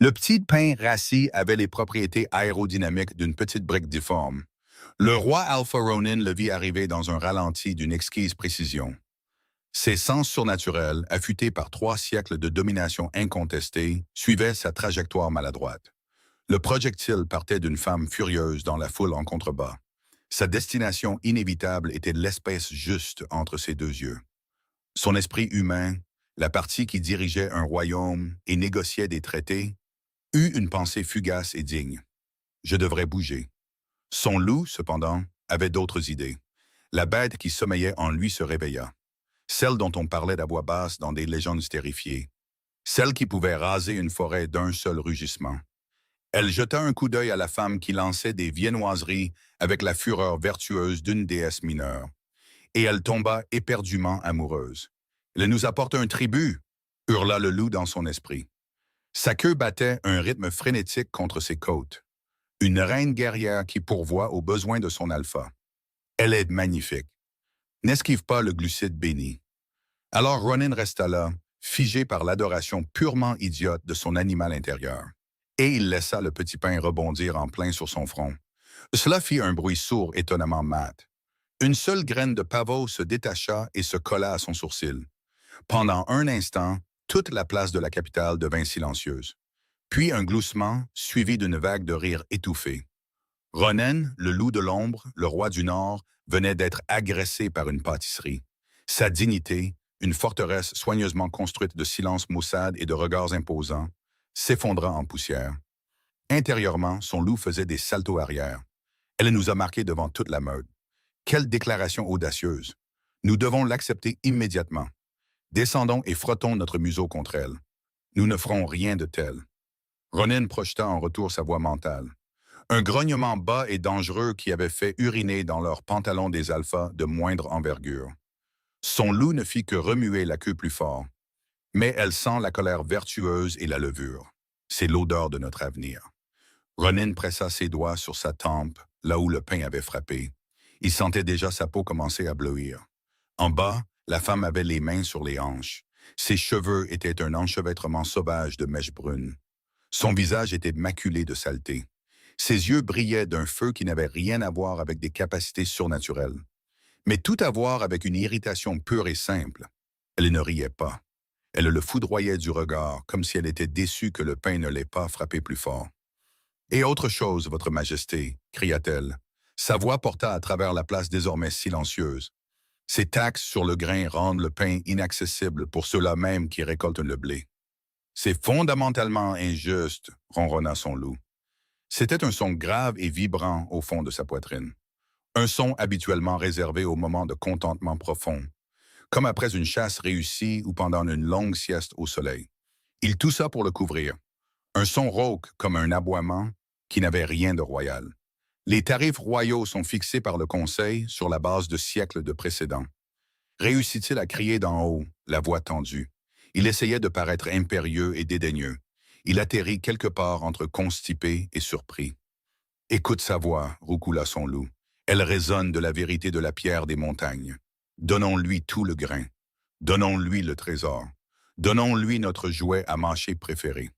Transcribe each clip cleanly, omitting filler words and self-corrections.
Le petit pain rassis avait les propriétés aérodynamiques d'une petite brique difforme. Le roi Alpha Ronin le vit arriver dans un ralenti d'une exquise précision. Ses sens surnaturels, affûtés par 3 siècles de domination incontestée, suivaient sa trajectoire maladroite. Le projectile partait d'une femme furieuse dans la foule en contrebas. Sa destination inévitable était l'espèce juste entre ses deux yeux. Son esprit humain, la partie qui dirigeait un royaume et négociait des traités, eut une pensée fugace et digne. Je devrais bouger. Son loup, cependant, avait d'autres idées. La bête qui sommeillait en lui se réveilla. Celle dont on parlait à voix basse dans des légendes stérifiées. Celle qui pouvait raser une forêt d'un seul rugissement. Elle jeta un coup d'œil à la femme qui lançait des viennoiseries avec la fureur vertueuse d'une déesse mineure. Et elle tomba éperdument amoureuse. « Elle nous apporte un tribut !» hurla le loup dans son esprit. Sa queue battait un rythme frénétique contre ses côtes. Une reine guerrière qui pourvoit aux besoins de son alpha. Elle est magnifique. N'esquive pas le glucide béni. Alors Ronin resta là, figé par l'adoration purement idiote de son animal intérieur. Et il laissa le petit pain rebondir en plein sur son front. Cela fit un bruit sourd étonnamment mat. Une seule graine de pavot se détacha et se colla à son sourcil. Pendant un instant, toute la place de la capitale devint silencieuse. Puis un gloussement, suivi d'une vague de rire étouffé. Ronen, le loup de l'ombre, le roi du Nord, venait d'être agressé par une pâtisserie. Sa dignité, une forteresse soigneusement construite de silence maussade et de regards imposants, s'effondra en poussière. Intérieurement, son loup faisait des saltos arrière. Elle nous a marqués devant toute la meute. Quelle déclaration audacieuse! Nous devons l'accepter immédiatement. Descendons et frottons notre museau contre elle. Nous ne ferons rien de tel. Ronin projeta en retour sa voix mentale. Un grognement bas et dangereux qui avait fait uriner dans leurs pantalons des alphas de moindre envergure. Son loup ne fit que remuer la queue plus fort. Mais elle sent la colère vertueuse et la levure. C'est l'odeur de notre avenir. Ronin pressa ses doigts sur sa tempe, là où le pain avait frappé. Il sentait déjà sa peau commencer à bleuir. En bas, la femme avait les mains sur les hanches. Ses cheveux étaient un enchevêtrement sauvage de mèches brunes. Son visage était maculé de saleté. Ses yeux brillaient d'un feu qui n'avait rien à voir avec des capacités surnaturelles, mais tout à voir avec une irritation pure et simple. Elle ne riait pas. Elle le foudroyait du regard, comme si elle était déçue que le pain ne l'ait pas frappé plus fort. « Et autre chose, Votre Majesté, » cria-t-elle. Sa voix porta à travers la place désormais silencieuse. Ces taxes sur le grain rendent le pain inaccessible pour ceux-là même qui récoltent le blé. « C'est fondamentalement injuste, » ronronna son loup. C'était un son grave et vibrant au fond de sa poitrine. Un son habituellement réservé aux moments de contentement profond, comme après une chasse réussie ou pendant une longue sieste au soleil. Il toussa pour le couvrir. Un son rauque comme un aboiement qui n'avait rien de royal. Les tarifs royaux sont fixés par le Conseil sur la base de siècles de précédents. Réussit-il à crier d'en haut, la voix tendue? Il essayait de paraître impérieux et dédaigneux. Il atterrit quelque part entre constipé et surpris. « Écoute sa voix, » roucoula son loup. « Elle résonne de la vérité de la pierre des montagnes. Donnons-lui tout le grain. Donnons-lui le trésor. Donnons-lui notre jouet à mâcher préféré. »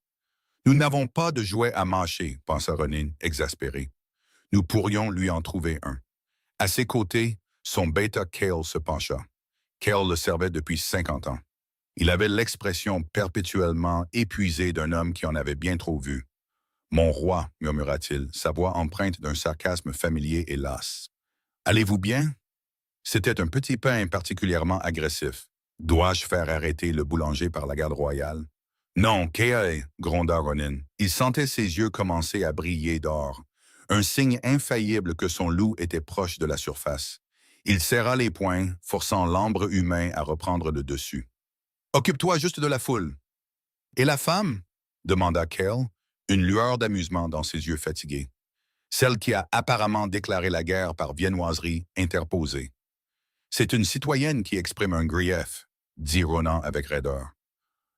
« Nous n'avons pas de jouet à mâcher, » pensa Ronin, exaspéré. « Nous pourrions lui en trouver un. » À ses côtés, son bêta Kale se pencha. Kale le servait depuis 50 ans. Il avait l'expression perpétuellement épuisée d'un homme qui en avait bien trop vu. « Mon roi, » murmura-t-il, sa voix empreinte d'un sarcasme familier et lasse. « Allez-vous bien? » C'était un petit pain particulièrement agressif. Dois-je faire arrêter le boulanger par la garde royale? « Non, Kale, » gronda Ronin. Il sentait ses yeux commencer à briller d'or. Un signe infaillible que son loup était proche de la surface. Il serra les poings, forçant l'ambre humain à reprendre le dessus. « Occupe-toi juste de la foule. »« Et la femme ?» demanda Kale, une lueur d'amusement dans ses yeux fatigués. Celle qui a apparemment déclaré la guerre par viennoiserie interposée. « C'est une citoyenne qui exprime un grief, » dit Ronan avec raideur.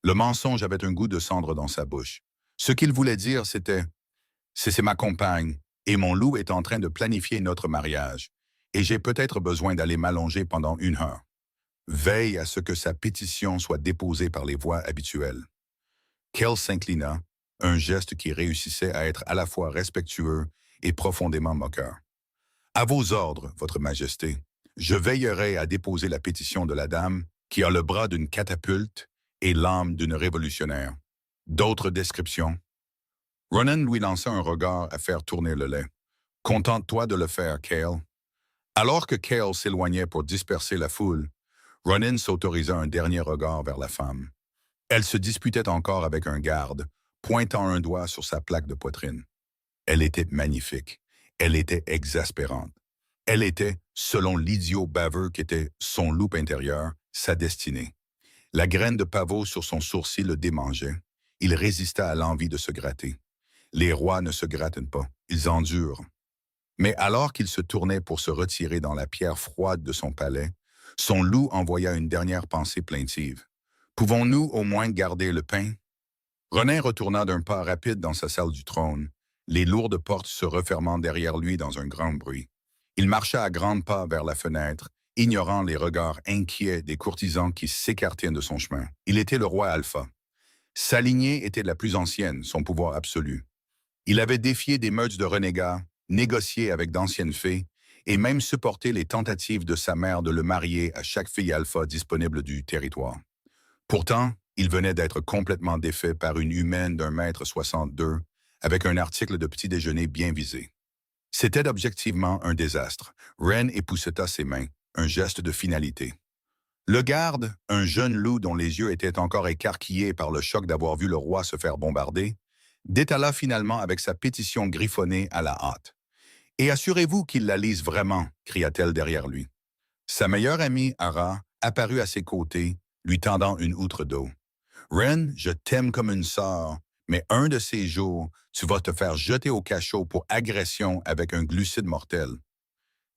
Le mensonge avait un goût de cendre dans sa bouche. Ce qu'il voulait dire, c'était « C'est ma compagne, et mon loup est en train de planifier notre mariage, et j'ai peut-être besoin d'aller m'allonger pendant 1 heure. Veille à ce que sa pétition soit déposée par les voies habituelles. » Kale s'inclina, un geste qui réussissait à être à la fois respectueux et profondément moqueur. À vos ordres, Votre Majesté, je veillerai à déposer la pétition de la dame qui a le bras d'une catapulte et l'âme d'une révolutionnaire. D'autres descriptions? Ronan lui lança un regard à faire tourner le lait. Contente-toi de le faire, Cale. Alors que Cale s'éloignait pour disperser la foule, Ronan s'autorisa un dernier regard vers la femme. Elle se disputait encore avec un garde, pointant un doigt sur sa plaque de poitrine. Elle était magnifique. Elle était exaspérante. Elle était, selon l'idiot baveux qu'était son loup intérieur, sa destinée. La graine de pavot sur son sourcil le démangeait. Il résista à l'envie de se gratter. Les rois ne se grattent pas, ils endurent. Mais alors qu'il se tournait pour se retirer dans la pierre froide de son palais, son loup envoya une dernière pensée plaintive. « Pouvons-nous au moins garder le pain? » Renin retourna d'un pas rapide dans sa salle du trône, les lourdes portes se refermant derrière lui dans un grand bruit. Il marcha à grands pas vers la fenêtre, ignorant les regards inquiets des courtisans qui s'écartaient de son chemin. Il était le roi Alpha. Sa lignée était la plus ancienne, son pouvoir absolu. Il avait défié des meutes de renégats, négocié avec d'anciennes fées, et même supporté les tentatives de sa mère de le marier à chaque fille alpha disponible du territoire. Pourtant, il venait d'être complètement défait par une humaine d'1,62 m, avec un article de petit déjeuner bien visé. C'était objectivement un désastre. Ren épousseta ses mains, un geste de finalité. Le garde, un jeune loup dont les yeux étaient encore écarquillés par le choc d'avoir vu le roi se faire bombarder, détala finalement avec sa pétition griffonnée à la hâte. « Et assurez-vous qu'il la lise vraiment » cria-t-elle derrière lui. Sa meilleure amie, Ara, apparut à ses côtés, lui tendant une outre d'eau. « Ren, je t'aime comme une sœur, mais un de ces jours, tu vas te faire jeter au cachot pour agression avec un glucide mortel. »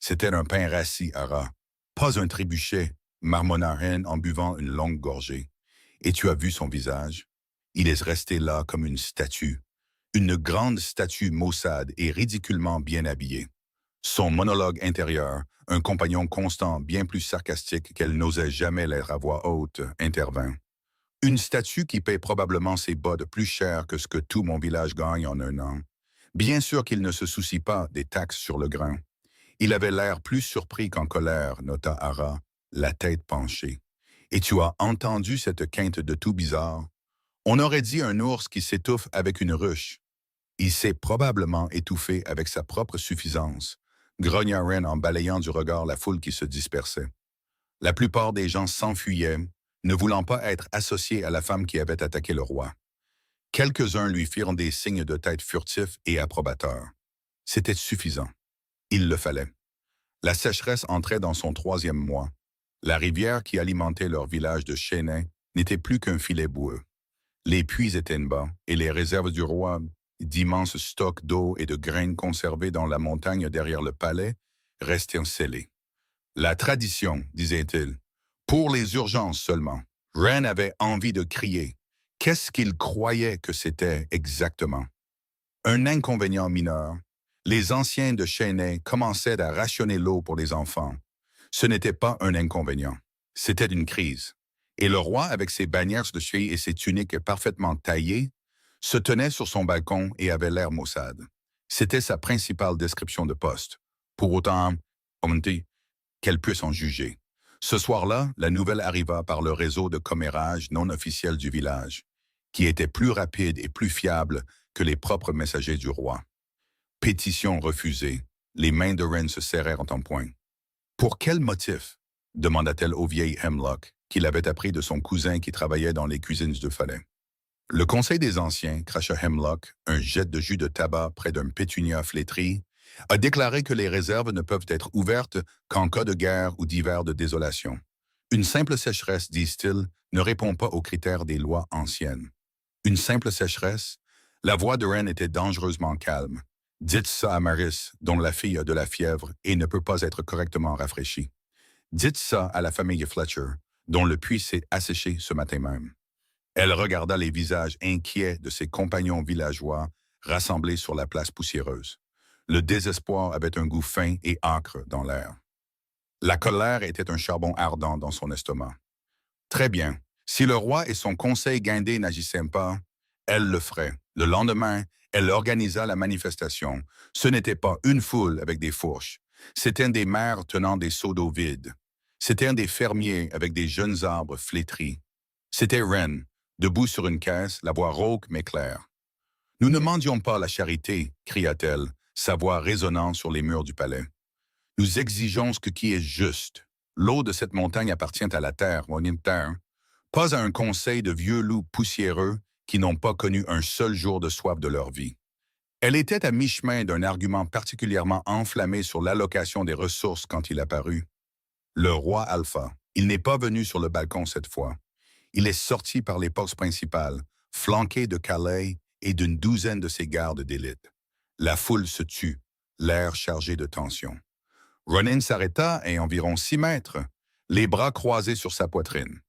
C'était un pain rassis, Ara. Pas un trébuchet, marmonna Ren en buvant une longue gorgée. Et tu as vu son visage? Il est resté là comme une statue. Une grande statue maussade et ridiculement bien habillée. Son monologue intérieur, un compagnon constant bien plus sarcastique qu'elle n'osait jamais l'être à voix haute, intervint. Une statue qui paie probablement ses bottes plus cher que ce que tout mon village gagne en un an. Bien sûr qu'il ne se soucie pas des taxes sur le grain. Il avait l'air plus surpris qu'en colère, nota Ara, la tête penchée. Et tu as entendu cette quinte de tout bizarre? On aurait dit un ours qui s'étouffe avec une ruche. Il s'est probablement étouffé avec sa propre suffisance, grogna Ren en balayant du regard la foule qui se dispersait. La plupart des gens s'enfuyaient, ne voulant pas être associés à la femme qui avait attaqué le roi. Quelques-uns lui firent des signes de tête furtifs et approbateurs. C'était suffisant. Il le fallait. La sécheresse entrait dans son 3e mois. La rivière qui alimentait leur village de Chênay n'était plus qu'un filet boueux. Les puits étaient bas et les réserves du roi, d'immenses stocks d'eau et de graines conservés dans la montagne derrière le palais, restaient scellés. La tradition, disait-il, pour les urgences seulement. Ren avait envie de crier. Qu'est-ce qu'il croyait que c'était exactement? Un inconvénient mineur. Les anciens de Chênay commençaient à rationner l'eau pour les enfants. Ce n'était pas un inconvénient. C'était une crise. Et le roi, avec ses bannières de suie et ses tuniques parfaitement taillées, se tenait sur son balcon et avait l'air maussade. C'était sa principale description de poste. Pour autant, qu'elle puisse en juger. Ce soir-là, la nouvelle arriva par le réseau de commérage non officiel du village, qui était plus rapide et plus fiable que les propres messagers du roi. Pétition refusée, les mains de Ren se serrèrent en poing. « Pour quel motif ?» demanda-t-elle au vieil Hemlock, qu'il avait appris de son cousin qui travaillait dans les cuisines du palais. Le Conseil des Anciens, cracha Hemlock, un jet de jus de tabac près d'un pétunia flétri, a déclaré que les réserves ne peuvent être ouvertes qu'en cas de guerre ou d'hiver de désolation. Une simple sécheresse, disent-ils, ne répond pas aux critères des lois anciennes. Une simple sécheresse? La voix de Ren était dangereusement calme. Dites ça à Maris, dont la fille a de la fièvre et ne peut pas être correctement rafraîchie. Dites ça à la famille Fletcher, dont le puits s'est asséché ce matin même. Elle regarda les visages inquiets de ses compagnons villageois rassemblés sur la place poussiéreuse. Le désespoir avait un goût fin et âcre dans l'air. La colère était un charbon ardent dans son estomac. Très bien. Si le roi et son conseil guindé n'agissaient pas, elle le ferait, Le lendemain, elle organisa la manifestation. Ce n'était pas une foule avec des fourches. C'était des mères tenant des seaux d'eau vides. C'était des fermiers avec des jeunes arbres flétris. C'était Wren, debout sur une caisse, la voix rauque mais claire. Nous ne mendions pas la charité, cria-t-elle, sa voix résonnant sur les murs du palais. Nous exigeons ce qui est juste. L'eau de cette montagne appartient à la terre, pas à un conseil de vieux loups poussiéreux qui n'ont pas connu un seul jour de soif de leur vie. Elle était à mi-chemin d'un argument particulièrement enflammé sur l'allocation des ressources quand il apparut. Le roi Alpha, il n'est pas venu sur le balcon cette fois. Il est sorti par les portes principales, flanqué de Calais et d'une douzaine de ses gardes d'élite. La foule se tut, l'air chargé de tension. Ronin s'arrêta à environ 6 mètres, les bras croisés sur sa poitrine.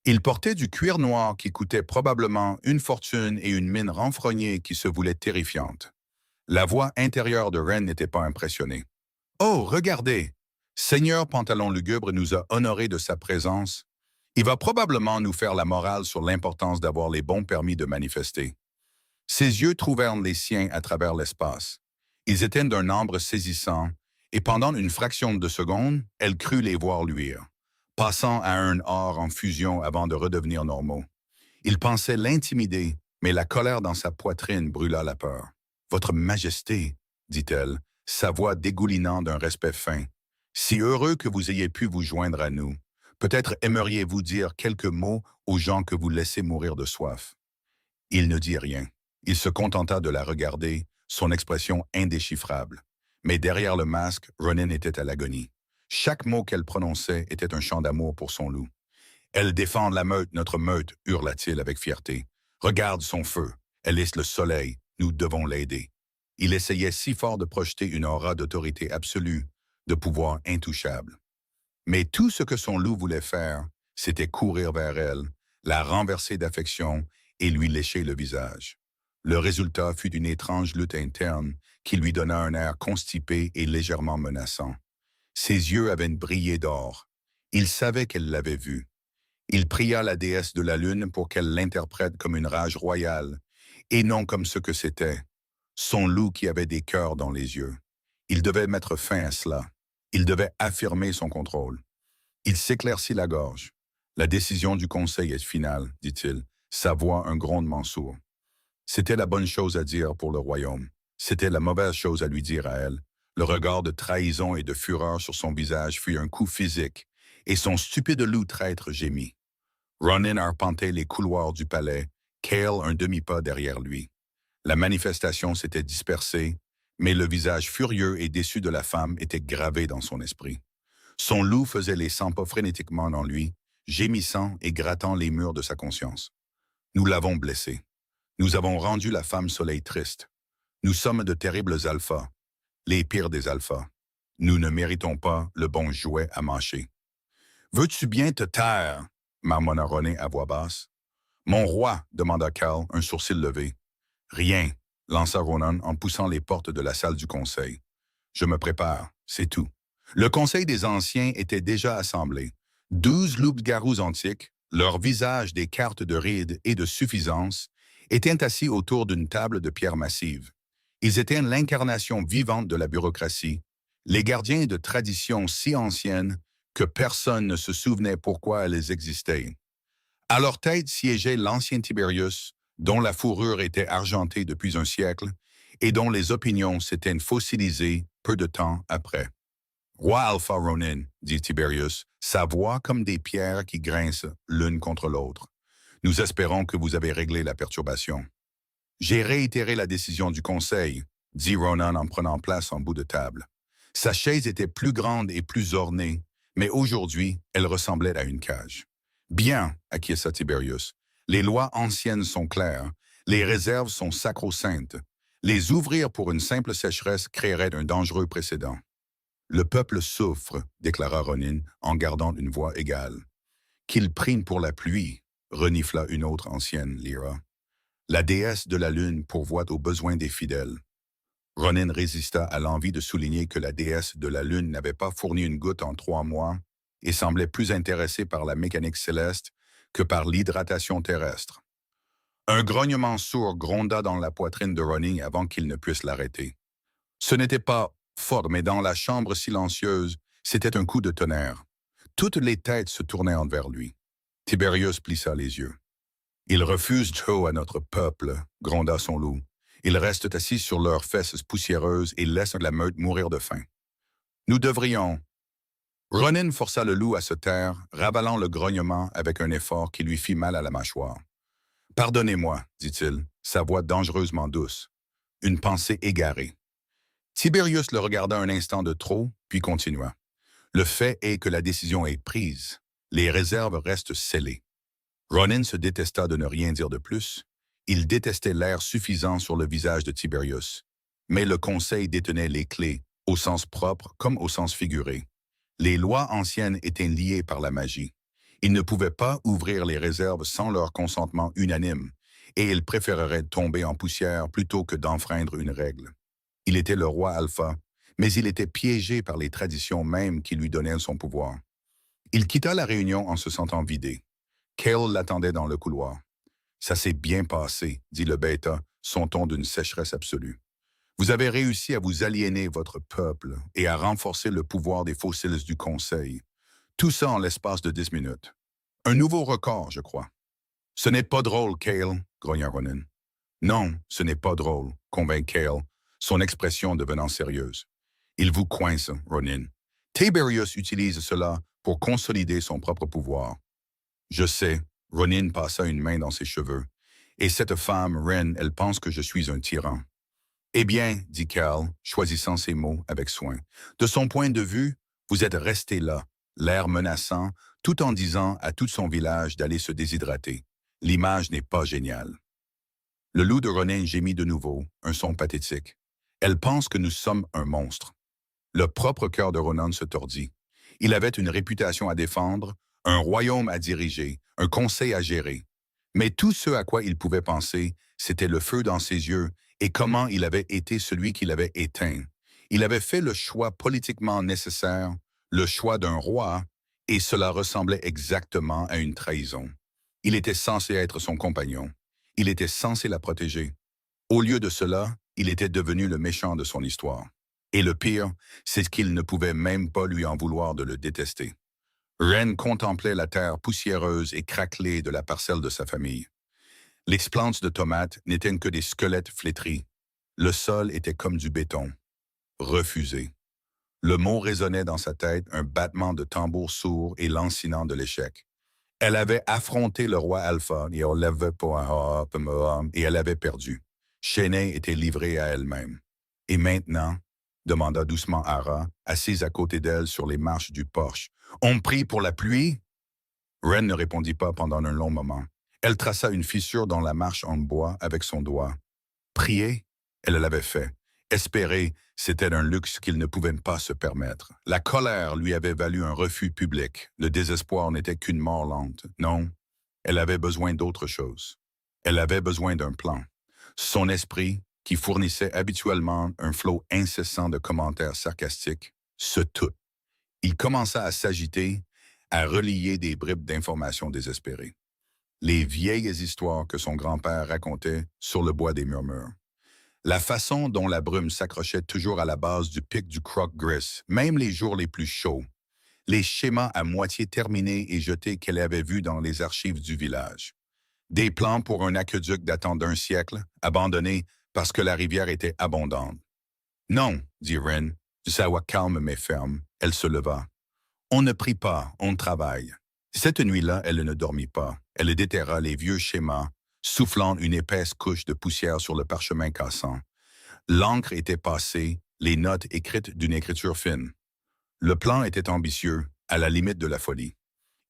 Il portait du cuir noir qui coûtait probablement une fortune et une mine renfrognée qui se voulait terrifiante. La voix intérieure de Wren n'était pas impressionnée. « Oh, regardez! Seigneur Pantalon Lugubre nous a honorés de sa présence. Il va probablement nous faire la morale sur l'importance d'avoir les bons permis de manifester. » Ses yeux trouvèrent les siens à travers l'espace. Ils étaient d'un nombre saisissant, et pendant une fraction de seconde, elle crut les voir luire, passant à un or en fusion avant de redevenir normaux. Il pensait l'intimider, mais la colère dans sa poitrine brûla la peur. « Votre Majesté, » dit-elle, sa voix dégoulinant d'un respect fin, « si heureux que vous ayez pu vous joindre à nous, peut-être aimeriez-vous dire quelques mots aux gens que vous laissez mourir de soif. » Il ne dit rien. Il se contenta de la regarder, son expression indéchiffrable. Mais derrière le masque, Ronin était à l'agonie. Chaque mot qu'elle prononçait était un chant d'amour pour son loup. « Elle défend la meute, notre meute, » hurla-t-il avec fierté. « Regarde son feu. Elle est le soleil. Nous devons l'aider. » Il essayait si fort de projeter une aura d'autorité absolue, de pouvoir intouchable. Mais tout ce que son loup voulait faire, c'était courir vers elle, la renverser d'affection et lui lécher le visage. Le résultat fut une étrange lutte interne qui lui donna un air constipé et légèrement menaçant. Ses yeux avaient brillé d'or. Il savait qu'elle l'avait vu. Il pria la déesse de la lune pour qu'elle l'interprète comme une rage royale, et non comme ce que c'était, son loup qui avait des cœurs dans les yeux. Il devait mettre fin à cela. Il devait affirmer son contrôle. Il s'éclaircit la gorge. « La décision du conseil est finale, » dit-il, sa voix un grondement sourd. C'était la bonne chose à dire pour le royaume. C'était la mauvaise chose à lui dire à elle. Le regard de trahison et de fureur sur son visage fut un coup physique, et son stupide loup traître gémit. Ronin arpentait les couloirs du palais, Cale un demi-pas derrière lui. La manifestation s'était dispersée, mais le visage furieux et déçu de la femme était gravé dans son esprit. Son loup faisait les 100 pas frénétiquement en lui, gémissant et grattant les murs de sa conscience. Nous l'avons blessé. Nous avons rendu la femme soleil triste. Nous sommes de terribles alphas, les pires des alphas. Nous ne méritons pas le bon jouet à mâcher. « Veux-tu bien te taire » marmonna Ronin à voix basse. « Mon roi » demanda Cal, un sourcil levé. « Rien » lança Ronan en poussant les portes de la salle du conseil. « Je me prépare, c'est tout. » Le conseil des anciens était déjà assemblé. 12 loups-garous antiques, leurs visages des cartes de rides et de suffisance, étaient assis autour d'une table de pierre massive. Ils étaient l'incarnation vivante de la bureaucratie, les gardiens de traditions si anciennes que personne ne se souvenait pourquoi elles existaient. À leur tête siégeait l'ancien Tiberius, dont la fourrure était argentée depuis un siècle et dont les opinions s'étaient fossilisées peu de temps après. « Roi Alpha Ronin, » dit Tiberius, sa voix comme des pierres qui grincent l'une contre l'autre. « Nous espérons que vous avez réglé la perturbation. »« J'ai réitéré la décision du conseil, » dit Ronan en prenant place en bout de table. Sa chaise était plus grande et plus ornée, mais aujourd'hui, elle ressemblait à une cage. « Bien, » acquiesça Tiberius. « Les lois anciennes sont claires, les réserves sont sacro-saintes. Les ouvrir pour une simple sécheresse créerait un dangereux précédent. » « Le peuple souffre, » déclara Ronin en gardant une voix égale. « Qu'il prîne pour la pluie, » renifla une autre ancienne, Lyra. « La déesse de la lune pourvoit aux besoins des fidèles. » Ronin résista à l'envie de souligner que la déesse de la lune n'avait pas fourni une goutte en 3 mois et semblait plus intéressée par la mécanique céleste que par l'hydratation terrestre. Un grognement sourd gronda dans la poitrine de Ronnie avant qu'il ne puisse l'arrêter. Ce n'était pas fort, mais dans la chambre silencieuse, c'était un coup de tonnerre. Toutes les têtes se tournaient envers lui. Tiberius plissa les yeux. Ils refusent Joe à notre peuple, gronda son loup. Ils restent assis sur leurs fesses poussiéreuses et laissent la meute mourir de faim. Nous devrions... Ronin força le loup à se taire, ravalant le grognement avec un effort qui lui fit mal à la mâchoire. « Pardonnez-moi, dit-il, sa voix dangereusement douce. Une pensée égarée. » Tiberius le regarda un instant de trop, puis continua. « Le fait est que la décision est prise. Les réserves restent scellées. » Ronin se détesta de ne rien dire de plus. Il détestait l'air suffisant sur le visage de Tiberius. Mais le Conseil détenait les clés, au sens propre comme au sens figuré. Les lois anciennes étaient liées par la magie. Ils ne pouvaient pas ouvrir les réserves sans leur consentement unanime, et ils préféreraient tomber en poussière plutôt que d'enfreindre une règle. Il était le roi Alpha, mais il était piégé par les traditions mêmes qui lui donnaient son pouvoir. Il quitta la réunion en se sentant vidé. Cale l'attendait dans le couloir. « Ça s'est bien passé, » dit le bêta, son ton d'une sécheresse absolue. « Vous avez réussi à vous aliéner votre peuple et à renforcer le pouvoir des fossiles du Conseil. Tout ça en l'espace de 10 minutes. Un nouveau record, je crois. »« Ce n'est pas drôle, Cale, » grogna Ronin. « Non, ce n'est pas drôle, » convint Cale, son expression devenant sérieuse. « Il vous coince, Ronin. Tiberius utilise cela pour consolider son propre pouvoir. » « Je sais. » Ronin passa une main dans ses cheveux. « Et cette femme, Ren, elle pense que je suis un tyran. »« Eh bien, » dit Cal, choisissant ses mots avec soin, « de son point de vue, vous êtes resté là, l'air menaçant, tout en disant à tout son village d'aller se déshydrater. L'image n'est pas géniale. » Le loup de Ronin gémit de nouveau, un son pathétique. « Elle pense que nous sommes un monstre. » Le propre cœur de Ronan se tordit. Il avait une réputation à défendre, un royaume à diriger, un conseil à gérer. Mais tout ce à quoi il pouvait penser, c'était le feu dans ses yeux et comment il avait été celui qui l'avait éteint. Il avait fait le choix politiquement nécessaire, le choix d'un roi, et cela ressemblait exactement à une trahison. Il était censé être son compagnon. Il était censé la protéger. Au lieu de cela, il était devenu le méchant de son histoire. Et le pire, c'est qu'il ne pouvait même pas lui en vouloir de le détester. Ren contemplait la terre poussiéreuse et craquelée de la parcelle de sa famille. Les plantes de tomates n'étaient que des squelettes flétris. Le sol était comme du béton. Refusé. Le mot résonnait dans sa tête, un battement de tambour sourd et lancinant de l'échec. Elle avait affronté le roi Alpha et elle avait perdu. Chennai était livrée à elle-même. Et maintenant, demanda doucement Ara, assise à côté d'elle sur les marches du porche. On prie pour la pluie? Ren ne répondit pas pendant un long moment. Elle traça une fissure dans la marche en bois avec son doigt. Prier? Elle l'avait fait. Espérer, c'était un luxe qu'il ne pouvait pas se permettre. La colère lui avait valu un refus public. Le désespoir n'était qu'une mort lente. Non, elle avait besoin d'autre chose. Elle avait besoin d'un plan. Son esprit, qui fournissait habituellement un flot incessant de commentaires sarcastiques, se tut. Il commença à s'agiter, à relier des bribes d'informations désespérées. Les vieilles histoires que son grand-père racontait sur le bois des murmures. La façon dont la brume s'accrochait toujours à la base du pic du Croc-Gris, même les jours les plus chauds. Les schémas à moitié terminés et jetés qu'elle avait vus dans les archives du village. Des plans pour un aqueduc datant d'un siècle, abandonnés parce que la rivière était abondante. « Non, » dit Ren, sa voix calme mais ferme. Elle se leva. « On ne prie pas, on travaille. » Cette nuit-là, elle ne dormit pas. Elle déterra les vieux schémas, soufflant une épaisse couche de poussière sur le parchemin cassant. L'encre était passée, les notes écrites d'une écriture fine. Le plan était ambitieux, à la limite de la folie.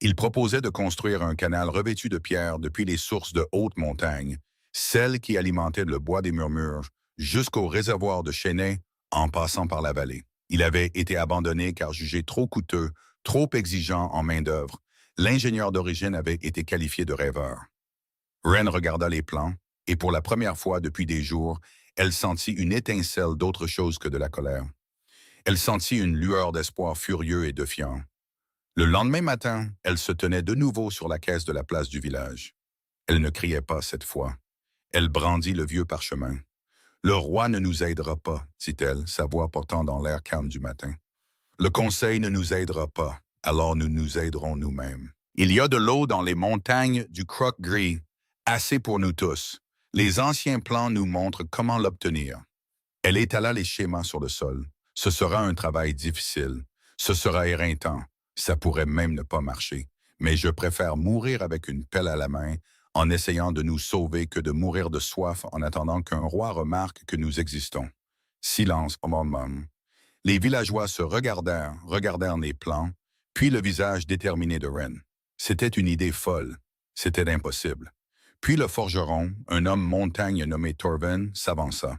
Il proposait de construire un canal revêtu de pierre depuis les sources de haute montagne, celles qui alimentaient le bois des murmures, jusqu'au réservoir de Chennai, en passant par la vallée. Il avait été abandonné car jugé trop coûteux, trop exigeant en main-d'œuvre. L'ingénieur d'origine avait été qualifié de rêveur. Ren regarda les plans, et pour la première fois depuis des jours, elle sentit une étincelle d'autre chose que de la colère. Elle sentit une lueur d'espoir furieux et défiant. Le lendemain matin, elle se tenait de nouveau sur la caisse de la place du village. Elle ne criait pas cette fois. Elle brandit le vieux parchemin. Le roi ne nous aidera pas, dit-elle, sa voix portant dans l'air calme du matin. Le conseil ne nous aidera pas, alors nous nous aiderons nous-mêmes. Il y a de l'eau dans les montagnes du Croc-Gris, assez pour nous tous. Les anciens plans nous montrent comment l'obtenir. Elle étala les schémas sur le sol. Ce sera un travail difficile. Ce sera éreintant. Ça pourrait même ne pas marcher. Mais je préfère mourir avec une pelle à la main en essayant de nous sauver que de mourir de soif en attendant qu'un roi remarque que nous existons. Silence au moment. Les villageois se regardèrent les plans, puis le visage déterminé de Ren. C'était une idée folle. C'était impossible. Puis le forgeron, un homme montagne nommé Torven, s'avança.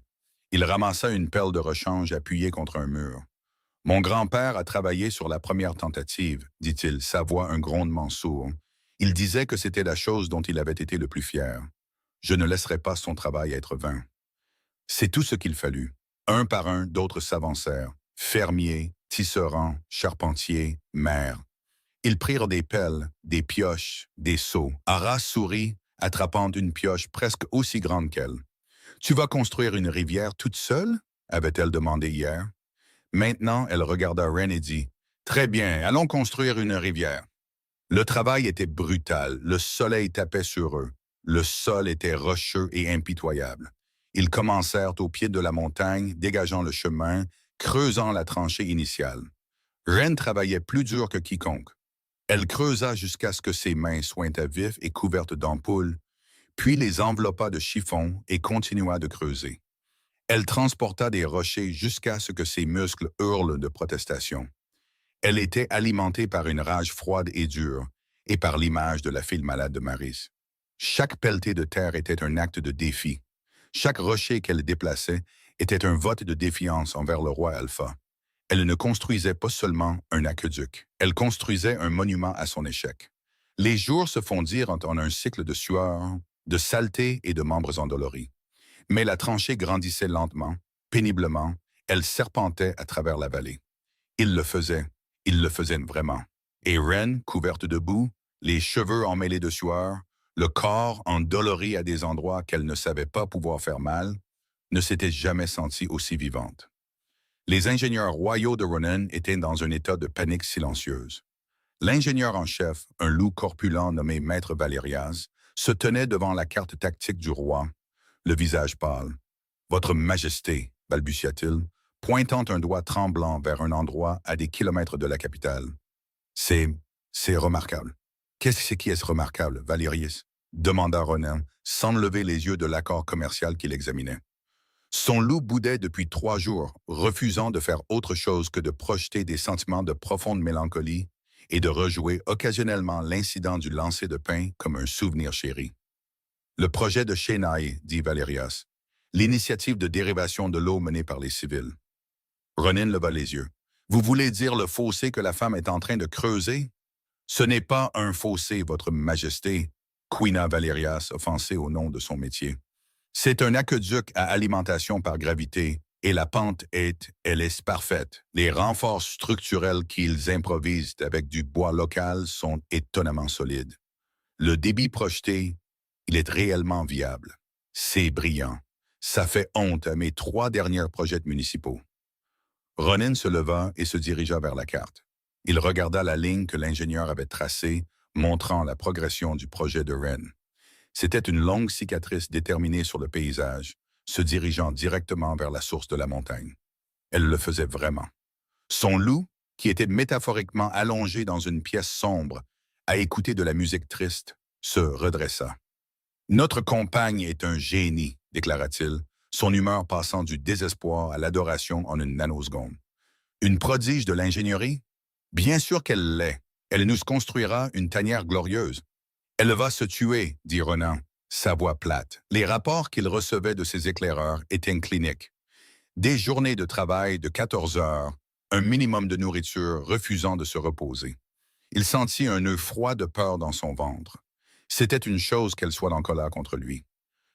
Il ramassa une pelle de rechange appuyée contre un mur. « Mon grand-père a travaillé sur la première tentative, dit-il, sa voix un grondement sourd. Il disait que c'était la chose dont il avait été le plus fier. Je ne laisserai pas son travail être vain. » C'est tout ce qu'il fallut. Un par un, d'autres s'avancèrent. Fermiers, tisserands, charpentiers, maires. Ils prirent des pelles, des pioches, des seaux. Ara sourit, attrapant une pioche presque aussi grande qu'elle. « Tu vas construire une rivière toute seule ?» avait-elle demandé hier. Maintenant, elle regarda Ren et dit « Très bien, allons construire une rivière. » Le travail était brutal, le soleil tapait sur eux. Le sol était rocheux et impitoyable. Ils commencèrent au pied de la montagne, dégageant le chemin, creusant la tranchée initiale. Ren travaillait plus dur que quiconque. Elle creusa jusqu'à ce que ses mains soient à vif et couvertes d'ampoules, puis les enveloppa de chiffons et continua de creuser. Elle transporta des rochers jusqu'à ce que ses muscles hurlent de protestation. Elle était alimentée par une rage froide et dure, et par l'image de la fille malade de Maris. Chaque pelletée de terre était un acte de défi. Chaque rocher qu'elle déplaçait était un vote de défiance envers le roi Alpha. Elle ne construisait pas seulement un aqueduc, elle construisait un monument à son échec. Les jours se fondirent en un cycle de sueur, de saleté et de membres endoloris. Mais la tranchée grandissait lentement, péniblement, elle serpentait à travers la vallée. Il le faisait vraiment. Et Ren, couverte de boue, les cheveux emmêlés de sueur, le corps endolori à des endroits qu'elle ne savait pas pouvoir faire mal, ne s'était jamais sentie aussi vivante. Les ingénieurs royaux de Ronen étaient dans un état de panique silencieuse. L'ingénieur en chef, un loup corpulent nommé Maître Valérias, se tenait devant la carte tactique du roi, le visage pâle. « Votre Majesté », balbutia-t-il, pointant un doigt tremblant vers un endroit à des kilomètres de la capitale. « C'est remarquable. »« Qu'est-ce qui est remarquable, Valérias ?» demanda Ronen, sans lever les yeux de l'accord commercial qu'il examinait. Son loup boudait depuis 3 jours, refusant de faire autre chose que de projeter des sentiments de profonde mélancolie et de rejouer occasionnellement l'incident du lancer de pain comme un souvenir chéri. « Le projet de Chennai, dit Valérias, l'initiative de dérivation de l'eau menée par les civils. » Ronen leva les yeux. « Vous voulez dire le fossé que la femme est en train de creuser? »« Ce n'est pas un fossé, votre majesté, » couina Valérias, offensé au nom de son métier. « C'est un aqueduc à alimentation par gravité, et la pente elle est parfaite. Les renforts structurels qu'ils improvisent avec du bois local sont étonnamment solides. Le débit projeté, il est réellement viable. C'est brillant. Ça fait honte à mes 3 derniers projets municipaux. » Ronen se leva et se dirigea vers la carte. Il regarda la ligne que l'ingénieur avait tracée, montrant la progression du projet de Ren. C'était une longue cicatrice déterminée sur le paysage, se dirigeant directement vers la source de la montagne. Elle le faisait vraiment. Son loup, qui était métaphoriquement allongé dans une pièce sombre, à écouter de la musique triste, se redressa. « Notre compagne est un génie, déclara-t-il, son humeur passant du désespoir à l'adoration en une nanoseconde. Une prodige de l'ingénierie? Bien sûr qu'elle l'est. Elle nous construira une tanière glorieuse. Elle va se tuer, dit Ronen, sa voix plate. Les rapports qu'il recevait de ses éclaireurs étaient cliniques. Des journées de travail de 14 heures, un minimum de nourriture refusant de se reposer. Il sentit un nœud froid de peur dans son ventre. C'était une chose qu'elle soit en colère contre lui.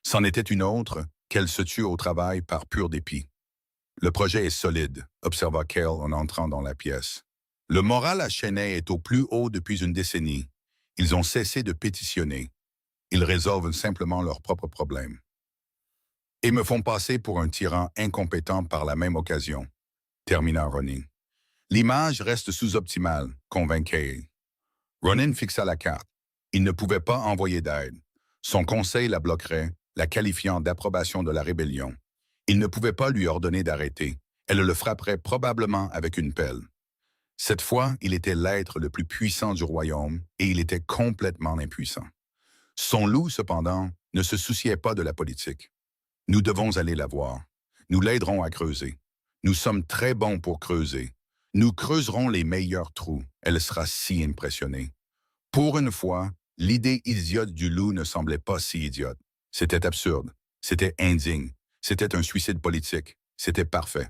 C'en était une autre qu'elle se tue au travail par pur dépit. « Le projet est solide, » observa Cale en entrant dans la pièce. « Le moral à Chennai est au plus haut depuis une décennie. Ils ont cessé de pétitionner. Ils résolvent simplement leurs propres problèmes. et me font passer pour un tyran incompétent par la même occasion, termina Ronin. L'image reste sous-optimale, convainc Cale. Ronin fixa la carte. Il ne pouvait pas envoyer d'aide. Son conseil la bloquerait, la qualifiant d'approbation de la rébellion. Il ne pouvait pas lui ordonner d'arrêter. Elle le frapperait probablement avec une pelle. Cette fois, il était l'être le plus puissant du royaume et il était complètement impuissant. Son loup, cependant, ne se souciait pas de la politique. Nous devons aller la voir. Nous l'aiderons à creuser. Nous sommes très bons pour creuser. Nous creuserons les meilleurs trous. Elle sera si impressionnée. Pour une fois, l'idée idiote du loup ne semblait pas si idiote. C'était absurde. C'était indigne. C'était un suicide politique. C'était parfait.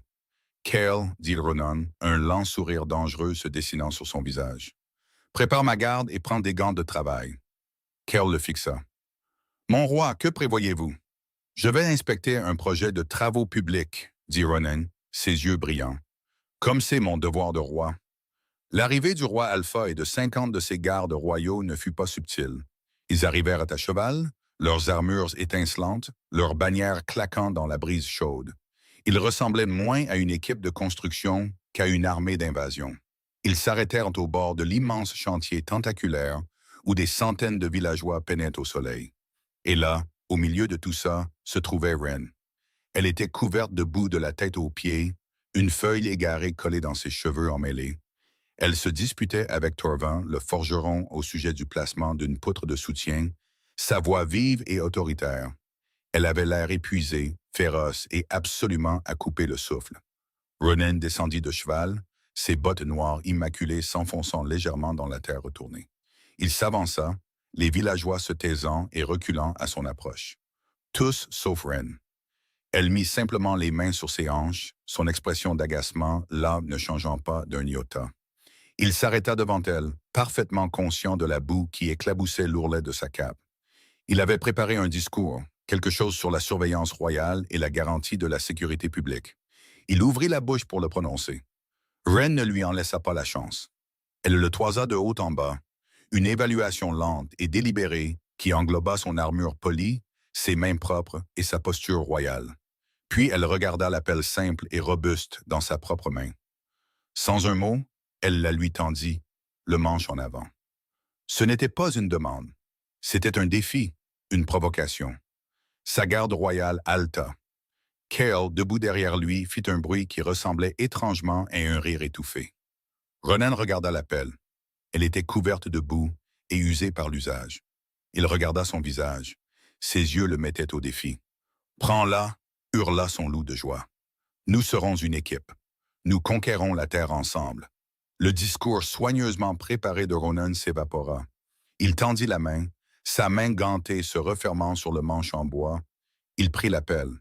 Cale, dit Ronan, un lent sourire dangereux se dessinant sur son visage. Prépare ma garde et prends des gants de travail. Cale le fixa. Mon roi, que prévoyez-vous? Je vais inspecter un projet de travaux publics, dit Ronan, ses yeux brillants. Comme c'est mon devoir de roi. L'arrivée du roi Alpha et de 50 de ses gardes royaux ne fut pas subtile. Ils arrivèrent à cheval, leurs armures étincelantes, leurs bannières claquant dans la brise chaude. Ils ressemblaient moins à une équipe de construction qu'à une armée d'invasion. Ils s'arrêtèrent au bord de l'immense chantier tentaculaire où des centaines de villageois peinaient au soleil. Et là, au milieu de tout ça, se trouvait Wren. Elle était couverte de boue de la tête aux pieds, une feuille égarée collée dans ses cheveux emmêlés. Elle se disputait avec Torvin, le forgeron, au sujet du placement d'une poutre de soutien, sa voix vive et autoritaire. Elle avait l'air épuisé, féroce et absolument à couper le souffle. Ronan descendit de cheval, ses bottes noires immaculées s'enfonçant légèrement dans la terre retournée. Il s'avança, les villageois se taisant et reculant à son approche. Tous sauf Wren. Elle mit simplement les mains sur ses hanches, son expression d'agacement, là, ne changeant pas d'un iota. Il s'arrêta devant elle, parfaitement conscient de la boue qui éclaboussait l'ourlet de sa cape. Il avait préparé un discours, quelque chose sur la surveillance royale et la garantie de la sécurité publique. Il ouvrit la bouche pour le prononcer. Wren ne lui en laissa pas la chance. Elle le toisa de haut en bas, une évaluation lente et délibérée qui engloba son armure polie, ses mains propres et sa posture royale. Puis elle regarda la pelle simple et robuste dans sa propre main. Sans un mot, elle la lui tendit, le manche en avant. Ce n'était pas une demande. C'était un défi, une provocation. Sa garde royale haleta. Cale, debout derrière lui, fit un bruit qui ressemblait étrangement à un rire étouffé. Ronan regarda la pelle. Elle était couverte de boue et usée par l'usage. Il regarda son visage. Ses yeux le mettaient au défi. « Prends-la » hurla son loup de joie. « Nous serons une équipe. Nous conquérons la terre ensemble. » Le discours soigneusement préparé de Ronan s'évapora. Il tendit la main, sa main gantée se refermant sur le manche en bois. Il prit la pelle.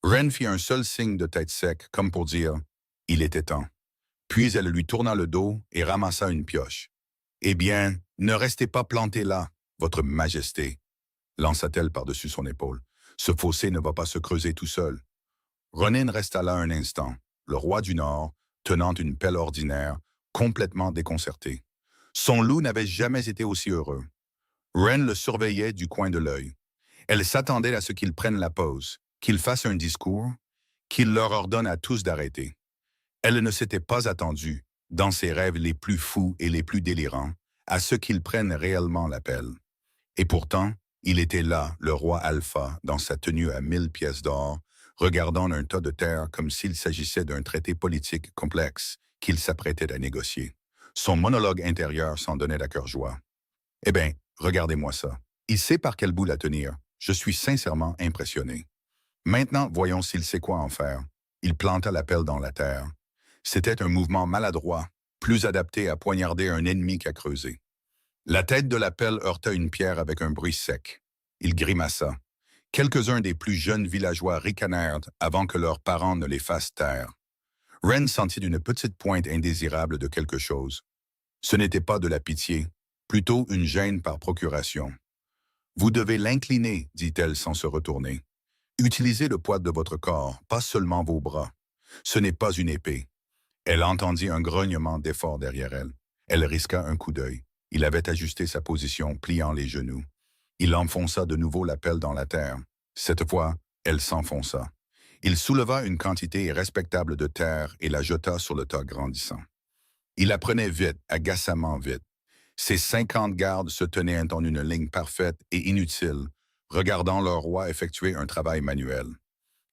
Wren fit un seul signe de tête sec, comme pour dire « il était temps ». Puis elle lui tourna le dos et ramassa une pioche. « Eh bien, ne restez pas planté là, votre majesté », lança-t-elle par-dessus son épaule. « Ce fossé ne va pas se creuser tout seul. » Ronan resta là un instant, le roi du Nord, tenant une pelle ordinaire, complètement déconcerté. Son loup n'avait jamais été aussi heureux. Wren le surveillait du coin de l'œil. Elle s'attendait à ce qu'il prenne la pause, qu'il fasse un discours, qu'il leur ordonne à tous d'arrêter. Elle ne s'était pas attendue, dans ses rêves les plus fous et les plus délirants, à ce qu'il prenne réellement l'appel. Et pourtant, il était là, le roi Alpha, dans sa tenue à 1000 pièces d'or, regardant un tas de terre comme s'il s'agissait d'un traité politique complexe qu'il s'apprêtait à négocier. Son monologue intérieur s'en donnait à cœur joie. « Eh bien, regardez-moi ça. Il sait par quel bout la tenir. Je suis sincèrement impressionné. Maintenant, voyons s'il sait quoi en faire. » Il planta la pelle dans la terre. C'était un mouvement maladroit, plus adapté à poignarder un ennemi qu'à creuser. La tête de la pelle heurta une pierre avec un bruit sec. Il grimaça. Quelques-uns des plus jeunes villageois ricanèrent avant que leurs parents ne les fassent taire. Wren sentit une petite pointe indésirable de quelque chose. Ce n'était pas de la pitié, plutôt une gêne par procuration. « Vous devez l'incliner, dit-elle sans se retourner. Utilisez le poids de votre corps, pas seulement vos bras. Ce n'est pas une épée. » Elle entendit un grognement d'effort derrière elle. Elle risqua un coup d'œil. Il avait ajusté sa position, pliant les genoux. Il enfonça de nouveau la pelle dans la terre. Cette fois, Elle s'enfonça. Il souleva une quantité respectable de terre et la jeta sur le tas grandissant. Il la prenait vite, agacamment vite. Ses 50 gardes se tenaient en une ligne parfaite et inutile, regardant leur roi effectuer un travail manuel.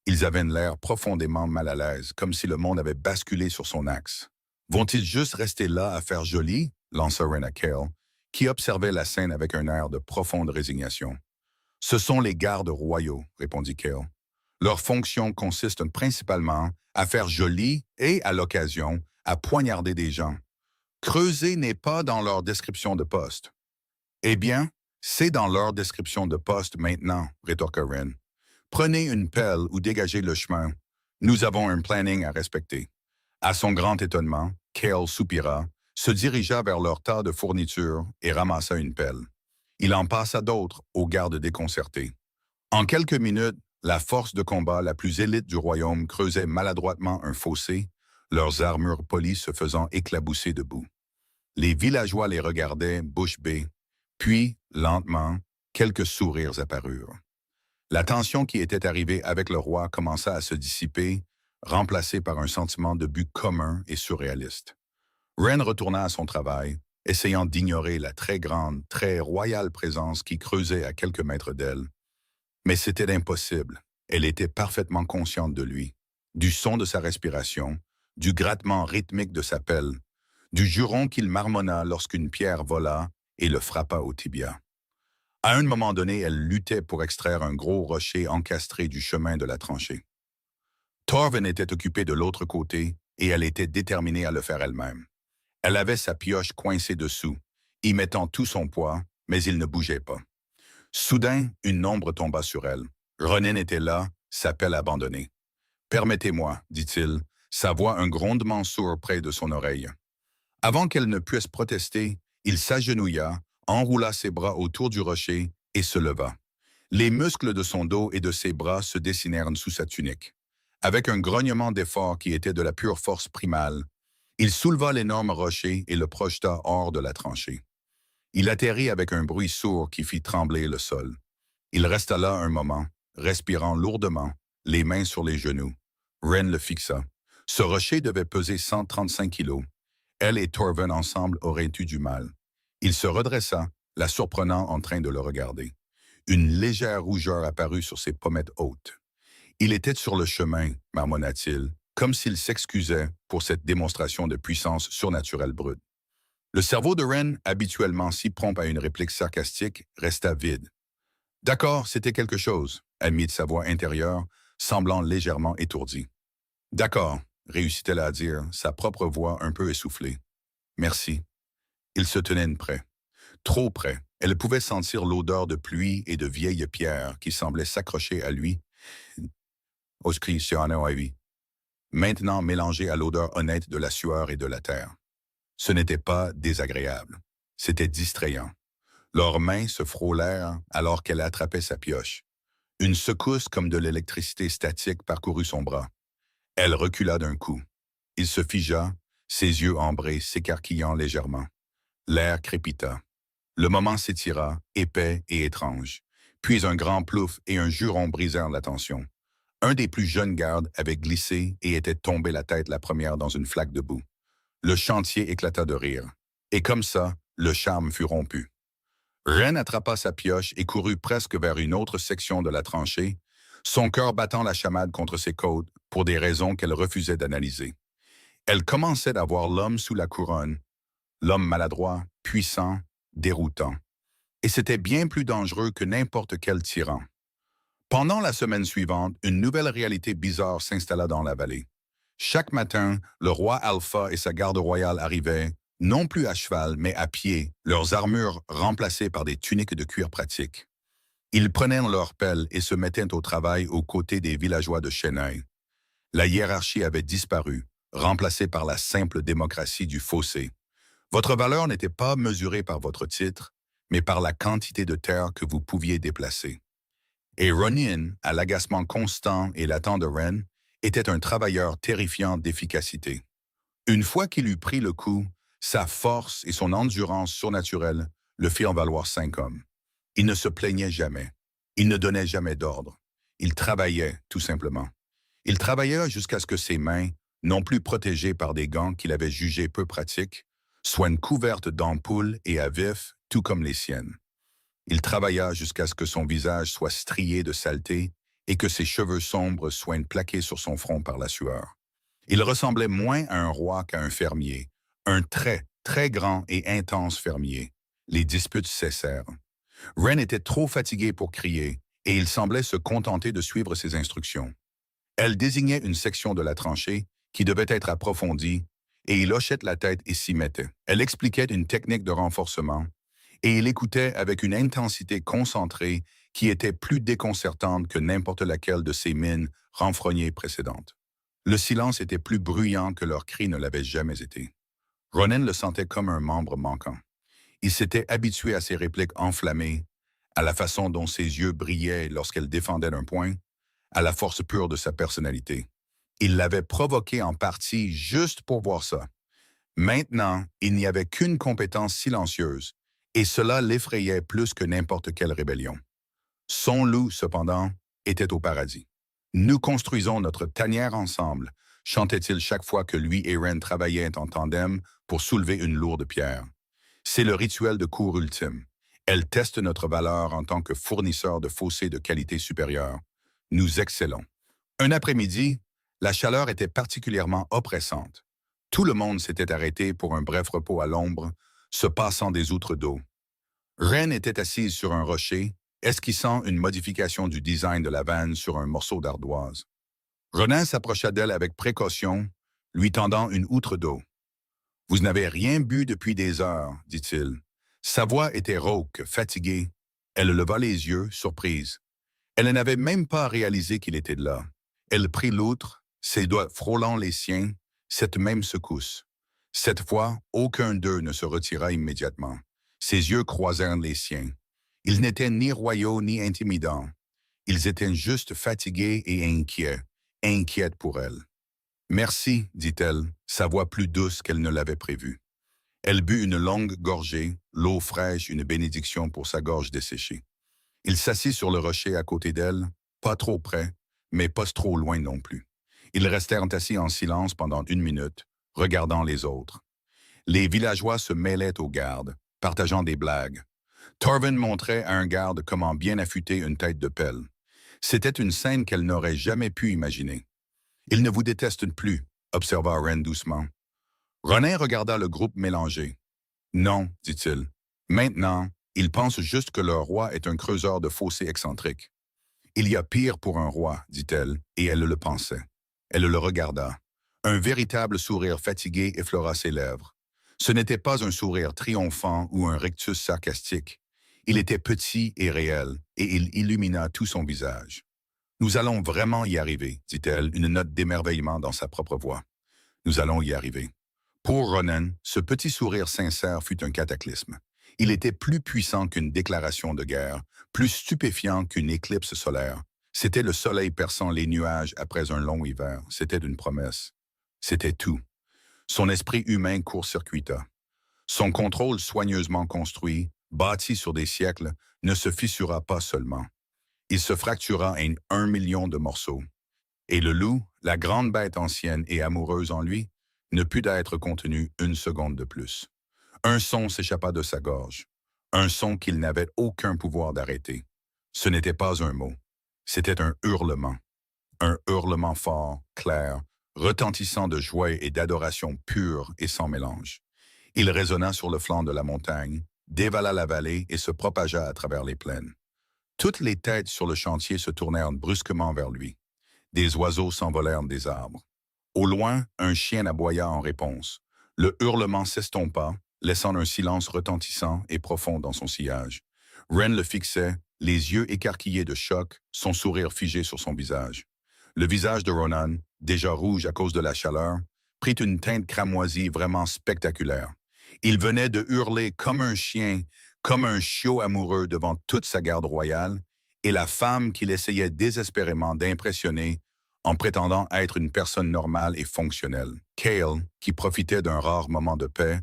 Ils avaient l'air profondément mal à l'aise, comme si le monde avait basculé sur son axe. Vont-ils juste rester là à faire joli? Lança Ren à Cale, qui observait la scène avec un air de profonde résignation. Ce sont les gardes royaux, répondit Cale. Leur fonction consiste principalement à faire joli et, à l'occasion, à poignarder des gens. Creuser n'est pas dans leur description de poste. Eh bien, c'est dans leur description de poste maintenant, rétorqua Ren. Prenez une pelle ou dégagez le chemin. Nous avons un planning à respecter. À son grand étonnement, Cale soupira, se dirigea vers leur tas de fournitures et ramassa une pelle. Il en passa d'autres aux gardes déconcertés. En quelques minutes, la force de combat la plus élite du royaume creusait maladroitement un fossé, leurs armures polies se faisant éclabousser de boue. Les villageois les regardaient, bouche bée, puis, lentement, quelques sourires apparurent. La tension qui était arrivée avec le roi commença à se dissiper, remplacée par un sentiment de but commun et surréaliste. Ren retourna à son travail, essayant d'ignorer la très grande, très royale présence qui creusait à quelques mètres d'elle. Mais c'était impossible. Elle était parfaitement consciente de lui, du son de sa respiration, du grattement rythmique de sa pelle, du juron qu'il marmonna lorsqu'une pierre vola et le frappa au tibia. À un moment donné, elle luttait pour extraire un gros rocher encastré du chemin de la tranchée. Torvin était occupé de l'autre côté et elle était déterminée à le faire elle-même. Elle avait sa pioche coincée dessous, y mettant tout son poids, mais il ne bougeait pas. Soudain, une ombre tomba sur elle. Ronin était là, sa pelle abandonnée. « Permettez-moi, dit-il, sa voix un grondement sourd près de son oreille. Avant qu'elle ne puisse protester, il s'agenouilla, enroula ses bras autour du rocher et se leva. Les muscles de son dos et de ses bras se dessinèrent sous sa tunique. Avec un grognement d'effort qui était de la pure force primale, il souleva l'énorme rocher et le projeta hors de la tranchée. Il atterrit avec un bruit sourd qui fit trembler le sol. Il resta là un moment, respirant lourdement, les mains sur les genoux. Ren le fixa. Ce rocher devait peser 135 kilos. Elle et Torvin ensemble auraient eu du mal. Il se redressa, la surprenant en train de le regarder. Une légère rougeur apparut sur ses pommettes hautes. Il était sur le chemin, marmonna-t-il, comme s'il s'excusait pour cette démonstration de puissance surnaturelle brute. Le cerveau de Ren, habituellement si prompt à une réplique sarcastique, resta vide. « D'accord, c'était quelque chose », admit sa voix intérieure, semblant légèrement étourdie. « D'accord », réussit-elle à dire, sa propre voix un peu essoufflée. « Merci. » Il se tenait près. Trop près. Elle pouvait sentir l'odeur de pluie et de vieilles pierres qui semblaient s'accrocher à lui. Maintenant mélangée à l'odeur honnête de la sueur et de la terre. Ce n'était pas désagréable. C'était distrayant. Leurs mains se frôlèrent alors qu'elle attrapait sa pioche. Une secousse comme de l'électricité statique parcourut son bras. Elle recula d'un coup. Il se figea, ses yeux ambrés s'écarquillant légèrement. L'air crépita. Le moment s'étira, épais et étrange. Puis un grand plouf et un juron brisèrent la tension. Un des plus jeunes gardes avait glissé et était tombé la tête la première dans une flaque de boue. Le chantier éclata de rire. Et comme ça, le charme fut rompu. Ren attrapa sa pioche et courut presque vers une autre section de la tranchée, son cœur battant la chamade contre ses côtes pour des raisons qu'elle refusait d'analyser. Elle commençait à voir l'homme sous la couronne, l'homme maladroit, puissant, déroutant. Et c'était bien plus dangereux que n'importe quel tyran. Pendant la semaine suivante, une nouvelle réalité bizarre s'installa dans la vallée. Chaque matin, le roi Alpha et sa garde royale arrivaient, non plus à cheval, mais à pied, leurs armures remplacées par des tuniques de cuir pratique. Ils prenaient leurs pelles et se mettaient au travail aux côtés des villageois de Chennai. La hiérarchie avait disparu, remplacée par la simple démocratie du fossé. Votre valeur n'était pas mesurée par votre titre, mais par la quantité de terre que vous pouviez déplacer. Et Ronin, à l'agacement constant et latent de Ren, était un travailleur terrifiant d'efficacité. Une fois qu'il eut pris le coup, sa force et son endurance surnaturelle le firent valoir 5 hommes. Il ne se plaignait jamais. Il ne donnait jamais d'ordre. Il travaillait, tout simplement. Il travailla jusqu'à ce que ses mains, non plus protégées par des gants qu'il avait jugés peu pratiques, soient couvertes d'ampoules et à vif, tout comme les siennes. Il travailla jusqu'à ce que son visage soit strié de saleté et que ses cheveux sombres soient plaqués sur son front par la sueur. Il ressemblait moins à un roi qu'à un fermier, un très, très grand et intense fermier. Les disputes cessèrent. Wren était trop fatigué pour crier, et il semblait se contenter de suivre ses instructions. Elle désignait une section de la tranchée qui devait être approfondie, et il hochait la tête et s'y mettait. Elle expliquait une technique de renforcement, et il écoutait avec une intensité concentrée qui était plus déconcertante que n'importe laquelle de ses mines renfrognées précédentes. Le silence était plus bruyant que leurs cris ne l'avaient jamais été. Ronan le sentait comme un membre manquant. Il s'était habitué à ses répliques enflammées, à la façon dont ses yeux brillaient lorsqu'elle défendait d'un point, à la force pure de sa personnalité. Il l'avait provoqué en partie juste pour voir ça. Maintenant, il n'y avait qu'une compétence silencieuse, et cela l'effrayait plus que n'importe quelle rébellion. Son loup, cependant, était au paradis. Nous construisons notre tanière ensemble, chantait-il chaque fois que lui et Wren travaillaient en tandem pour soulever une lourde pierre. C'est le rituel de cour ultime. Elle teste notre valeur en tant que fournisseur de fossés de qualité supérieure. Nous excellons. Un après-midi, la chaleur était particulièrement oppressante. Tout le monde s'était arrêté pour un bref repos à l'ombre, se passant des outres d'eau. Wren était assise sur un rocher, esquissant une modification du design de la vanne sur un morceau d'ardoise. Ronan s'approcha d'elle avec précaution, lui tendant une outre d'eau. « Vous n'avez rien bu depuis des heures, dit-il. » Sa voix était rauque, fatiguée. Elle leva les yeux, surprise. Elle n'avait même pas réalisé qu'il était là. Elle prit l'outre, ses doigts frôlant les siens, cette même secousse. Cette fois, aucun d'eux ne se retira immédiatement. Ses yeux croisèrent les siens. Ils n'étaient ni royaux ni intimidants. Ils étaient juste fatigués et inquiets, inquiètes pour elle. « Merci, dit-elle, sa voix plus douce qu'elle ne l'avait prévu. Elle but une longue gorgée, l'eau fraîche une bénédiction pour sa gorge desséchée. Il s'assit sur le rocher à côté d'elle, pas trop près, mais pas trop loin non plus. Ils restèrent assis en silence pendant 1 minute, regardant les autres. Les villageois se mêlaient aux gardes, partageant des blagues. Torvin montrait à un garde comment bien affûter une tête de pelle. C'était une scène qu'elle n'aurait jamais pu imaginer. « Ils ne vous détestent plus, » observa Wren doucement. Ronan regarda le groupe mélangé. « Non, dit-il. Maintenant, ils pensent juste que leur roi est un creuseur de fossés excentrique. »« Il y a pire pour un roi, dit-elle, et elle le pensait. Elle le regarda. Un véritable sourire fatigué effleura ses lèvres. Ce n'était pas un sourire triomphant ou un rictus sarcastique. Il était petit et réel, et il illumina tout son visage. « Nous allons vraiment y arriver, dit-elle, une note d'émerveillement dans sa propre voix. Nous allons y arriver. Pour Ronan, ce petit sourire sincère fut un cataclysme. Il était plus puissant qu'une déclaration de guerre, plus stupéfiant qu'une éclipse solaire. C'était le soleil perçant les nuages après un long hiver. C'était une promesse. C'était tout. Son esprit humain court-circuita. Son contrôle soigneusement construit, bâti sur des siècles, ne se fissura pas seulement. Il se fractura en 1 million de morceaux. Et le loup, la grande bête ancienne et amoureuse en lui, ne put être contenu 1 seconde de plus. Un son s'échappa de sa gorge. Un son qu'il n'avait aucun pouvoir d'arrêter. Ce n'était pas un mot. C'était un hurlement. Un hurlement fort, clair, retentissant de joie et d'adoration pure et sans mélange. Il résonna sur le flanc de la montagne, dévala la vallée et se propagea à travers les plaines. Toutes les têtes sur le chantier se tournèrent brusquement vers lui. Des oiseaux s'envolèrent des arbres. Au loin, un chien aboya en réponse. Le hurlement s'estompa, laissant un silence retentissant et profond dans son sillage. Wren le fixait, les yeux écarquillés de choc, son sourire figé sur son visage. Le visage de Ronan, déjà rouge à cause de la chaleur, prit une teinte cramoisie vraiment spectaculaire. Il venait de hurler comme un chien, comme un chiot amoureux devant toute sa garde royale, et la femme qu'il essayait désespérément d'impressionner en prétendant être une personne normale et fonctionnelle. Cale, qui profitait d'un rare moment de paix,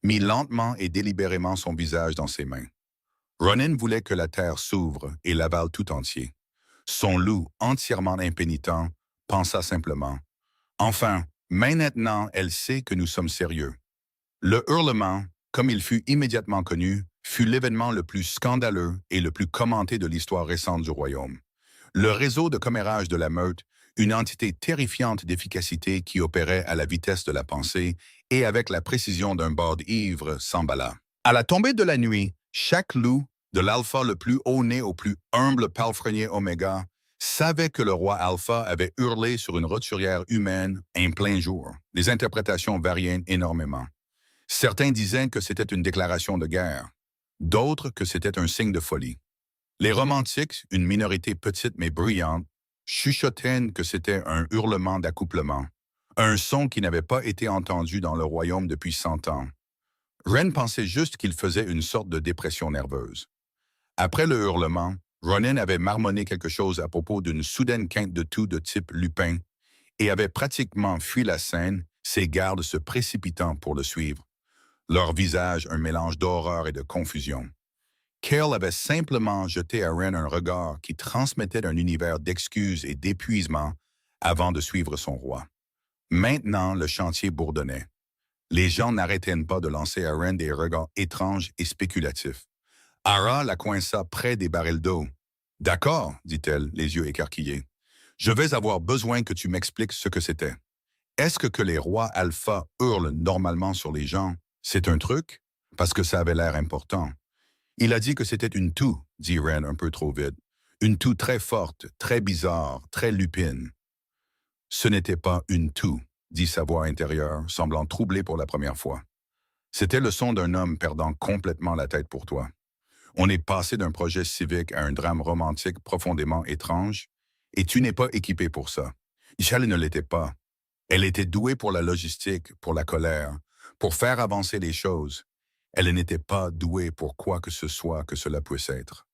mit lentement et délibérément son visage dans ses mains. Ronan voulait que la terre s'ouvre et l'avale tout entier. Son loup, entièrement impénitent, pensa simplement. Enfin, maintenant elle sait que nous sommes sérieux. Le hurlement, comme il fut immédiatement connu, fut l'événement le plus scandaleux et le plus commenté de l'histoire récente du royaume. Le réseau de commérage de la meute, une entité terrifiante d'efficacité qui opérait à la vitesse de la pensée et avec la précision d'un bord ivre, s'emballa. À la tombée de la nuit, chaque loup, de l'alpha le plus haut-né au plus humble palefrenier oméga, savait que le roi Alpha avait hurlé sur une roturière humaine en plein jour. Les interprétations variaient énormément. Certains disaient que c'était une déclaration de guerre, d'autres que c'était un signe de folie. Les romantiques, une minorité petite mais bruyante, chuchotaient que c'était un hurlement d'accouplement, un son qui n'avait pas été entendu dans le royaume depuis 100 ans. Ren pensait juste qu'il faisait une sorte de dépression nerveuse. Après le hurlement, Ronin avait marmonné quelque chose à propos d'une soudaine quinte de tout de type Lupin et avait pratiquement fui la scène, ses gardes se précipitant pour le suivre, leur visage un mélange d'horreur et de confusion. Cale avait simplement jeté à Ren un regard qui transmettait un univers d'excuses et d'épuisement avant de suivre son roi. Maintenant, le chantier bourdonnait. Les gens n'arrêtaient pas de lancer à Ren des regards étranges et spéculatifs. Ara la coinça près des barils d'eau. « D'accord, dit-elle, les yeux écarquillés. Je vais avoir besoin que tu m'expliques ce que c'était. Est-ce que les rois alpha hurlent normalement sur les gens? C'est un truc? Parce que ça avait l'air important. » Il a dit que c'était une toux, dit Ren un peu trop vite. Une toux très forte, très bizarre, très lupine. Ce n'était pas une toux, dit sa voix intérieure, semblant troublée pour la première fois. C'était le son d'un homme perdant complètement la tête pour toi. On est passé d'un projet civique à un drame romantique profondément étrange, et tu n'es pas équipé pour ça. Ishal ne l'était pas. Elle était douée pour la logistique, pour la colère, pour faire avancer les choses. Elle n'était pas douée pour quoi que ce soit que cela puisse être.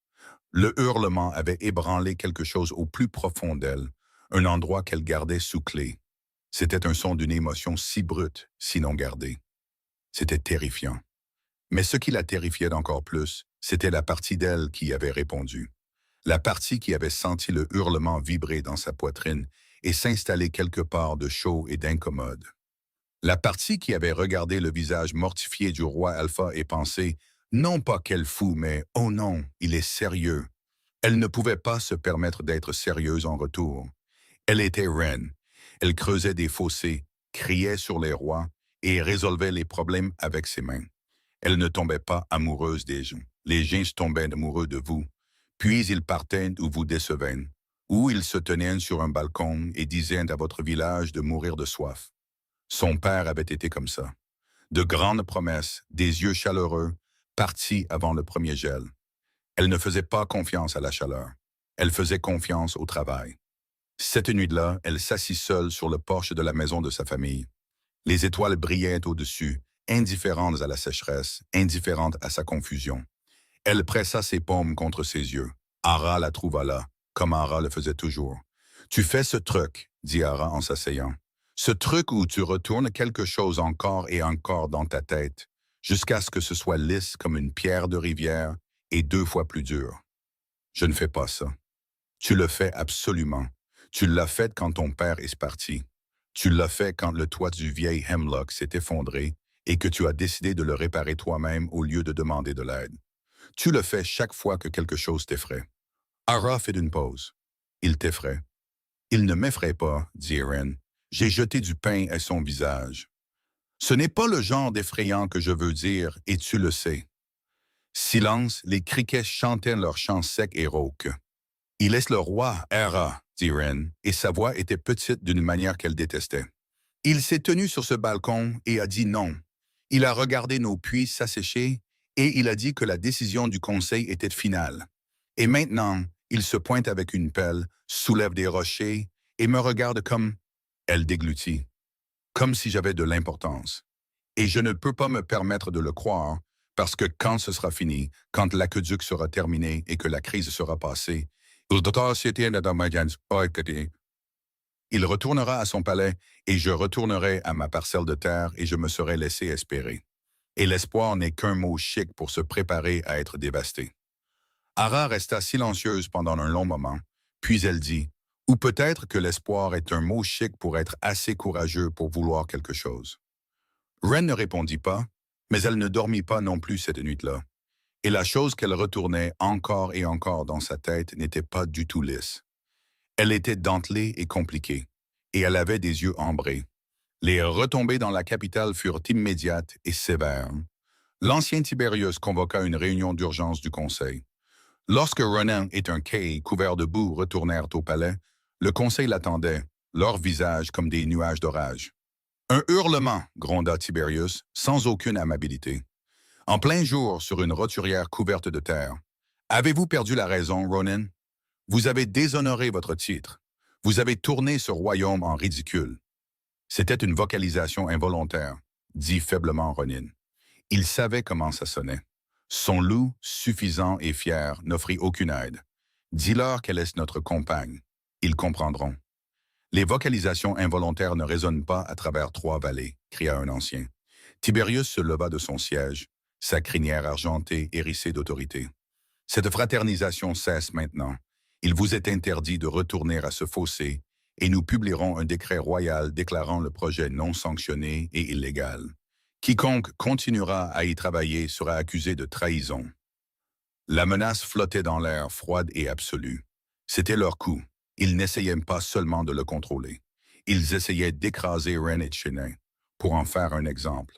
Le hurlement avait ébranlé quelque chose au plus profond d'elle, un endroit qu'elle gardait sous clé. C'était un son d'une émotion si brute, si non gardée. C'était terrifiant. Mais ce qui la terrifiait encore plus, c'était la partie d'elle qui y avait répondu. La partie qui avait senti le hurlement vibrer dans sa poitrine et s'installer quelque part de chaud et d'incommode. La partie qui avait regardé le visage mortifié du roi Alpha et pensé, non pas quel fou, mais « oh non, il est sérieux ». Elle ne pouvait pas se permettre d'être sérieuse en retour. Elle était reine. Elle creusait des fossés, criait sur les rois et résolvait les problèmes avec ses mains. Elle ne tombait pas amoureuse des gens. Les gens tombaient amoureux de vous. Puis ils partaient ou vous décevaient. Ou ils se tenaient sur un balcon et disaient à votre village de mourir de soif. Son père avait été comme ça. De grandes promesses, des yeux chaleureux, partis avant le premier gel. Elle ne faisait pas confiance à la chaleur. Elle faisait confiance au travail. Cette nuit-là, elle s'assit seule sur le porche de la maison de sa famille. Les étoiles brillaient au-dessus, indifférentes à la sécheresse, indifférentes à sa confusion. Elle pressa ses paumes contre ses yeux. Ara la trouva là, comme Ara le faisait toujours. « Tu fais ce truc, » dit Ara en s'asseyant. « Ce truc où tu retournes quelque chose encore et encore dans ta tête, jusqu'à ce que ce soit lisse comme une pierre de rivière et 2 fois plus dur. Je ne fais pas ça. Tu le fais absolument. Tu l'as fait quand ton père est parti. Tu l'as fait quand le toit du vieil Hemlock s'est effondré et que tu as décidé de le réparer toi-même au lieu de demander de l'aide. Tu le fais chaque fois que quelque chose t'effraie. » Ara fait une pause. « Il t'effraie. »« Il ne m'effraie pas, » dit Eren. « J'ai jeté du pain à son visage. »« Ce n'est pas le genre d'effrayant que je veux dire, et tu le sais. » Silence, les criquets chantaient leur chant sec et rauque. « Il est le roi, Ara, » dit Ren, et sa voix était petite d'une manière qu'elle détestait. Il s'est tenu sur ce balcon et a dit non. Il a regardé nos puits s'assécher et il a dit que la décision du conseil était finale. Et maintenant, il se pointe avec une pelle, soulève des rochers et me regarde comme... Elle déglutit. Comme si j'avais de l'importance. Et je ne peux pas me permettre de le croire, parce que quand ce sera fini, quand l'aqueduc sera terminé et que la crise sera passée, il retournera à son palais et je retournerai à ma parcelle de terre et je me serai laissé espérer. Et l'espoir n'est qu'un mot chic pour se préparer à être dévasté. Ara resta silencieuse pendant un long moment, Puis elle dit, « Ou peut-être que l'espoir est un mot chic pour être assez courageux pour vouloir quelque chose. » Wren ne répondit pas, mais elle ne dormit pas non plus cette nuit-là. Et la chose qu'elle retournait encore et encore dans sa tête n'était pas du tout lisse. Elle était dentelée et compliquée, et elle avait des yeux ambrés. Les retombées dans la capitale furent immédiates et sévères. L'ancien Tiberius convoqua une réunion d'urgence du conseil. Lorsque Ronan et un Kay couverts de boue retournèrent au palais, le conseil l'attendait, leurs visages comme des nuages d'orage. Un hurlement, gronda Tiberius, sans aucune amabilité. En plein jour, sur une roturière couverte de terre. Avez-vous perdu la raison, Ronan? Vous avez déshonoré votre titre. Vous avez tourné ce royaume en ridicule. C'était une vocalisation involontaire, dit faiblement Ronin. Il savait comment ça sonnait. Son loup, suffisant et fier, n'offrit aucune aide. Dis-leur qu'elle est notre compagne. Ils comprendront. Les vocalisations involontaires ne résonnent pas à travers 3 vallées, cria un ancien. Tiberius se leva de son siège, sa crinière argentée hérissée d'autorité. Cette fraternisation cesse maintenant. Il vous est interdit de retourner à ce fossé et nous publierons un décret royal déclarant le projet non sanctionné et illégal. Quiconque continuera à y travailler sera accusé de trahison. La menace flottait dans l'air, froide et absolue. C'était leur coup. Ils n'essayaient pas seulement de le contrôler. Ils essayaient d'écraser Wren et Chenin, pour en faire un exemple.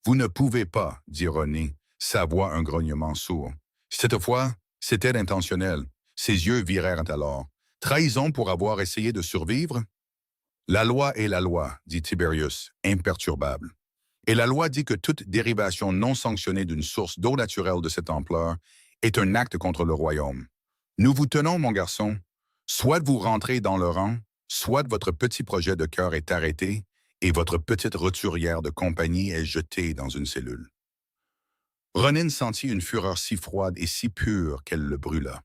Vous ne pouvez pas, dit Ronnie, sa voix un grognement sourd. Cette fois, c'était intentionnel. Ses yeux virèrent alors. Trahison pour avoir essayé de survivre? La loi est la loi, dit Tiberius, imperturbable. Et la loi dit que toute dérivation non sanctionnée d'une source d'eau naturelle de cette ampleur est un acte contre le royaume. Nous vous tenons, mon garçon. Soit vous rentrez dans le rang, soit votre petit projet de cœur est arrêté et votre petite roturière de compagnie est jetée dans une cellule. Ronin sentit une fureur si froide et si pure qu'elle le brûla.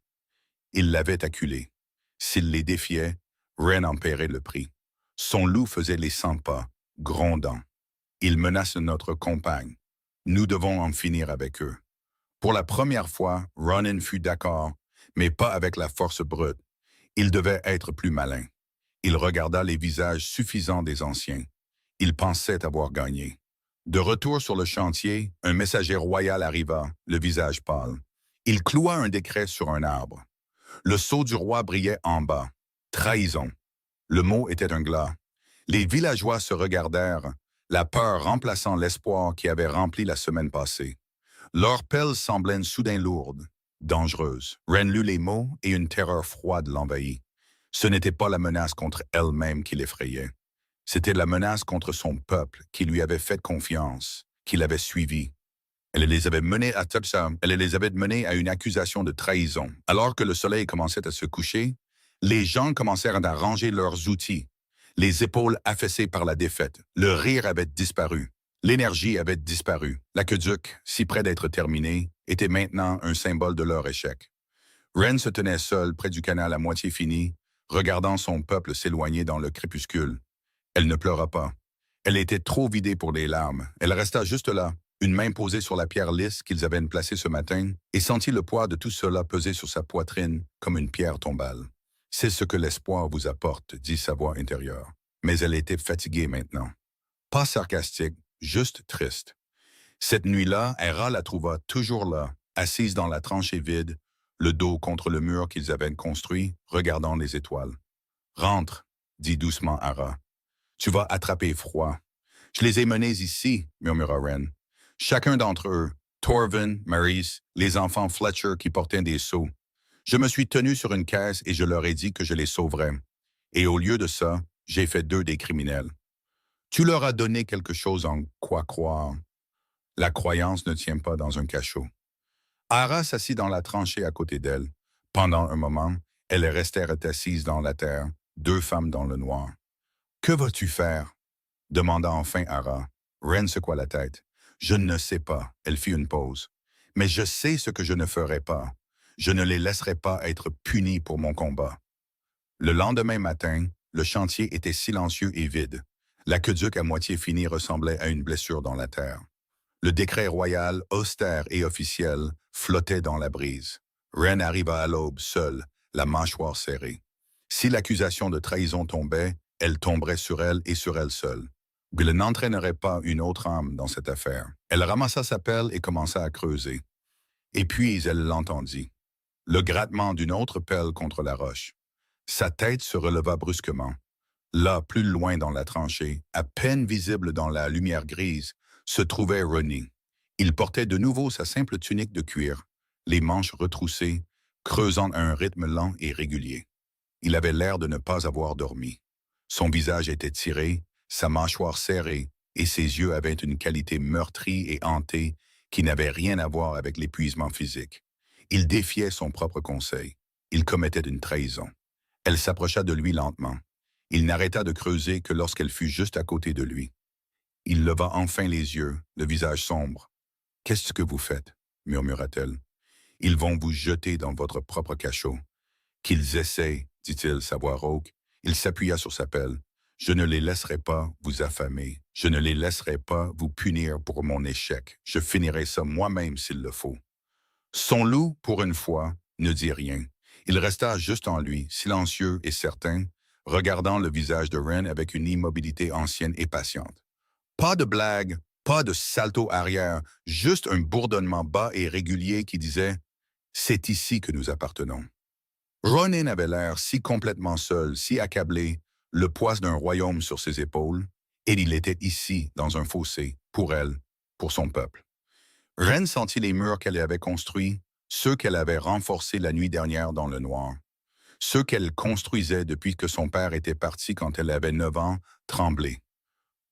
Il l'avait acculé. S'il les défiait, Wren en paierait le prix. Son loup faisait les 100 pas, grondant. Ils menacent notre compagne. Nous devons en finir avec eux. Pour la première fois, Ronin fut d'accord, mais pas avec la force brute. Il devait être plus malin. Il regarda les visages suffisants des anciens. Il pensait avoir gagné. De retour sur le chantier, un messager royal arriva, le visage pâle. Il cloua un décret sur un arbre. Le sceau du roi brillait en bas. Trahison. Le mot était un glas. Les villageois se regardèrent, la peur remplaçant l'espoir qui avait rempli la semaine passée. Leur pelle semblait soudain lourde, dangereuse. Wren lut les mots et une terreur froide l'envahit. Ce n'était pas la menace contre elle-même qui l'effrayait. C'était la menace contre son peuple qui lui avait fait confiance, qui l'avait suivi. Elle les avait menés à Topsa, elle les avait menés à une accusation de trahison. Alors que le soleil commençait à se coucher, les gens commencèrent à ranger leurs outils, les épaules affaissées par la défaite. Le rire avait disparu. L'énergie avait disparu. L'aqueduc, si près d'être terminé, était maintenant un symbole de leur échec. Wren se tenait seule près du canal à moitié fini, regardant son peuple s'éloigner dans le crépuscule. Elle ne pleura pas. Elle était trop vidée pour les larmes. Elle resta juste là, une main posée sur la pierre lisse qu'ils avaient placée ce matin, et sentit le poids de tout cela peser sur sa poitrine comme une pierre tombale. « C'est ce que l'espoir vous apporte, » dit sa voix intérieure. Mais elle était fatiguée maintenant. Pas sarcastique, juste triste. Cette nuit-là, Hera la trouva toujours là, assise dans la tranchée vide, le dos contre le mur qu'ils avaient construit, regardant les étoiles. « Rentre, » dit doucement Hera. « Tu vas attraper froid. »« Je les ai menés ici, » murmura Wren. Chacun d'entre eux, Torvin, Maurice, les enfants Fletcher qui portaient des seaux. Je me suis tenu sur une caisse et je leur ai dit que je les sauverais. Et au lieu de ça, j'ai fait d'eux des criminels. Tu leur as donné quelque chose en quoi croire. La croyance ne tient pas dans un cachot. Hera s'assit dans la tranchée à côté d'elle. Pendant un moment, elles restèrent assises dans la terre, 2 femmes dans le noir. « Que vas-tu faire ?» demanda enfin Hera. Wren secoua la tête. « Je ne sais pas. » Elle fit une pause. « Mais je sais ce que je ne ferai pas. Je ne les laisserai pas être punis pour mon combat. » Le lendemain matin, le chantier était silencieux et vide. L'aqueduc à moitié fini ressemblait à une blessure dans la terre. Le décret royal, austère et officiel, flottait dans la brise. Wren arriva à l'aube, seul, la mâchoire serrée. Si l'accusation de trahison tombait, elle tomberait sur elle et sur elle seule. Il n'entraînerait pas une autre âme dans cette affaire. Elle ramassa sa pelle et commença à creuser. Et puis elle l'entendit. Le grattement d'une autre pelle contre la roche. Sa tête se releva brusquement. Là, plus loin dans la tranchée, à peine visible dans la lumière grise, se trouvait Ronnie. Il portait de nouveau sa simple tunique de cuir, les manches retroussées, creusant à un rythme lent et régulier. Il avait l'air de ne pas avoir dormi. Son visage était tiré, sa mâchoire serrée, et ses yeux avaient une qualité meurtrie et hantée qui n'avait rien à voir avec l'épuisement physique. Il défiait son propre conseil. Il commettait une trahison. Elle s'approcha de lui lentement. Il n'arrêta de creuser que lorsqu'elle fut juste à côté de lui. Il leva enfin les yeux, le visage sombre. « Qu'est-ce que vous faites ?» murmura-t-elle. « Ils vont vous jeter dans votre propre cachot. »« Qu'ils essaient, dit-il, sa voix rauque. Il s'appuya sur sa pelle. « Je ne les laisserai pas vous affamer. Je ne les laisserai pas vous punir pour mon échec. Je finirai ça moi-même s'il le faut. » Son loup, pour une fois, ne dit rien. Il resta juste en lui, silencieux et certain, regardant le visage de Ren avec une immobilité ancienne et patiente. Pas de blague, pas de salto arrière, juste un bourdonnement bas et régulier qui disait « C'est ici que nous appartenons ». Ronin avait l'air si complètement seul, si accablé, le poids d'un royaume sur ses épaules, et il était ici, dans un fossé, pour elle, pour son peuple. Ren sentit les murs qu'elle avait construits, ceux qu'elle avait renforcés la nuit dernière dans le noir. Ceux qu'elle construisait depuis que son père était parti quand elle avait 9 ans, trembler.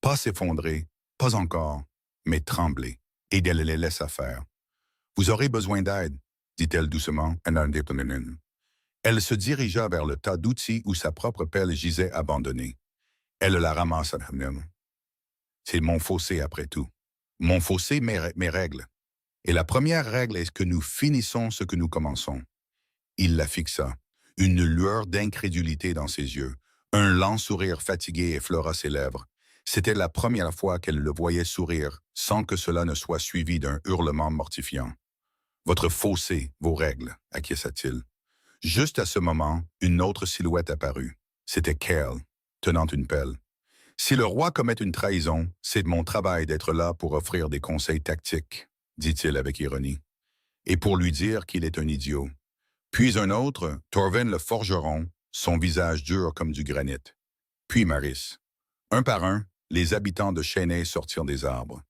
Pas s'effondrer, pas encore, mais trembler, et elle les laissa faire. « Vous aurez besoin d'aide, » dit-elle doucement, Elle se dirigea vers le tas d'outils où sa propre pelle gisait abandonnée. Elle la ramassa. « C'est mon fossé après tout. Mon fossé, mes règles. Et la première règle est que nous finissons ce que nous commençons. » Il la fixa. Une lueur d'incrédulité dans ses yeux. Un lent sourire fatigué effleura ses lèvres. C'était la première fois qu'elle le voyait sourire, sans que cela ne soit suivi d'un hurlement mortifiant. « Votre fossé, vos règles, » acquiesça-t-il. Juste à ce moment, une autre silhouette apparut. C'était Kel, tenant une pelle. « Si le roi commet une trahison, c'est mon travail d'être là pour offrir des conseils tactiques, » dit-il avec ironie. « Et pour lui dire qu'il est un idiot. » Puis un autre, Torven le forgeron, son visage dur comme du granit. Puis Maris. Un par un, les habitants de Chênay sortirent des arbres.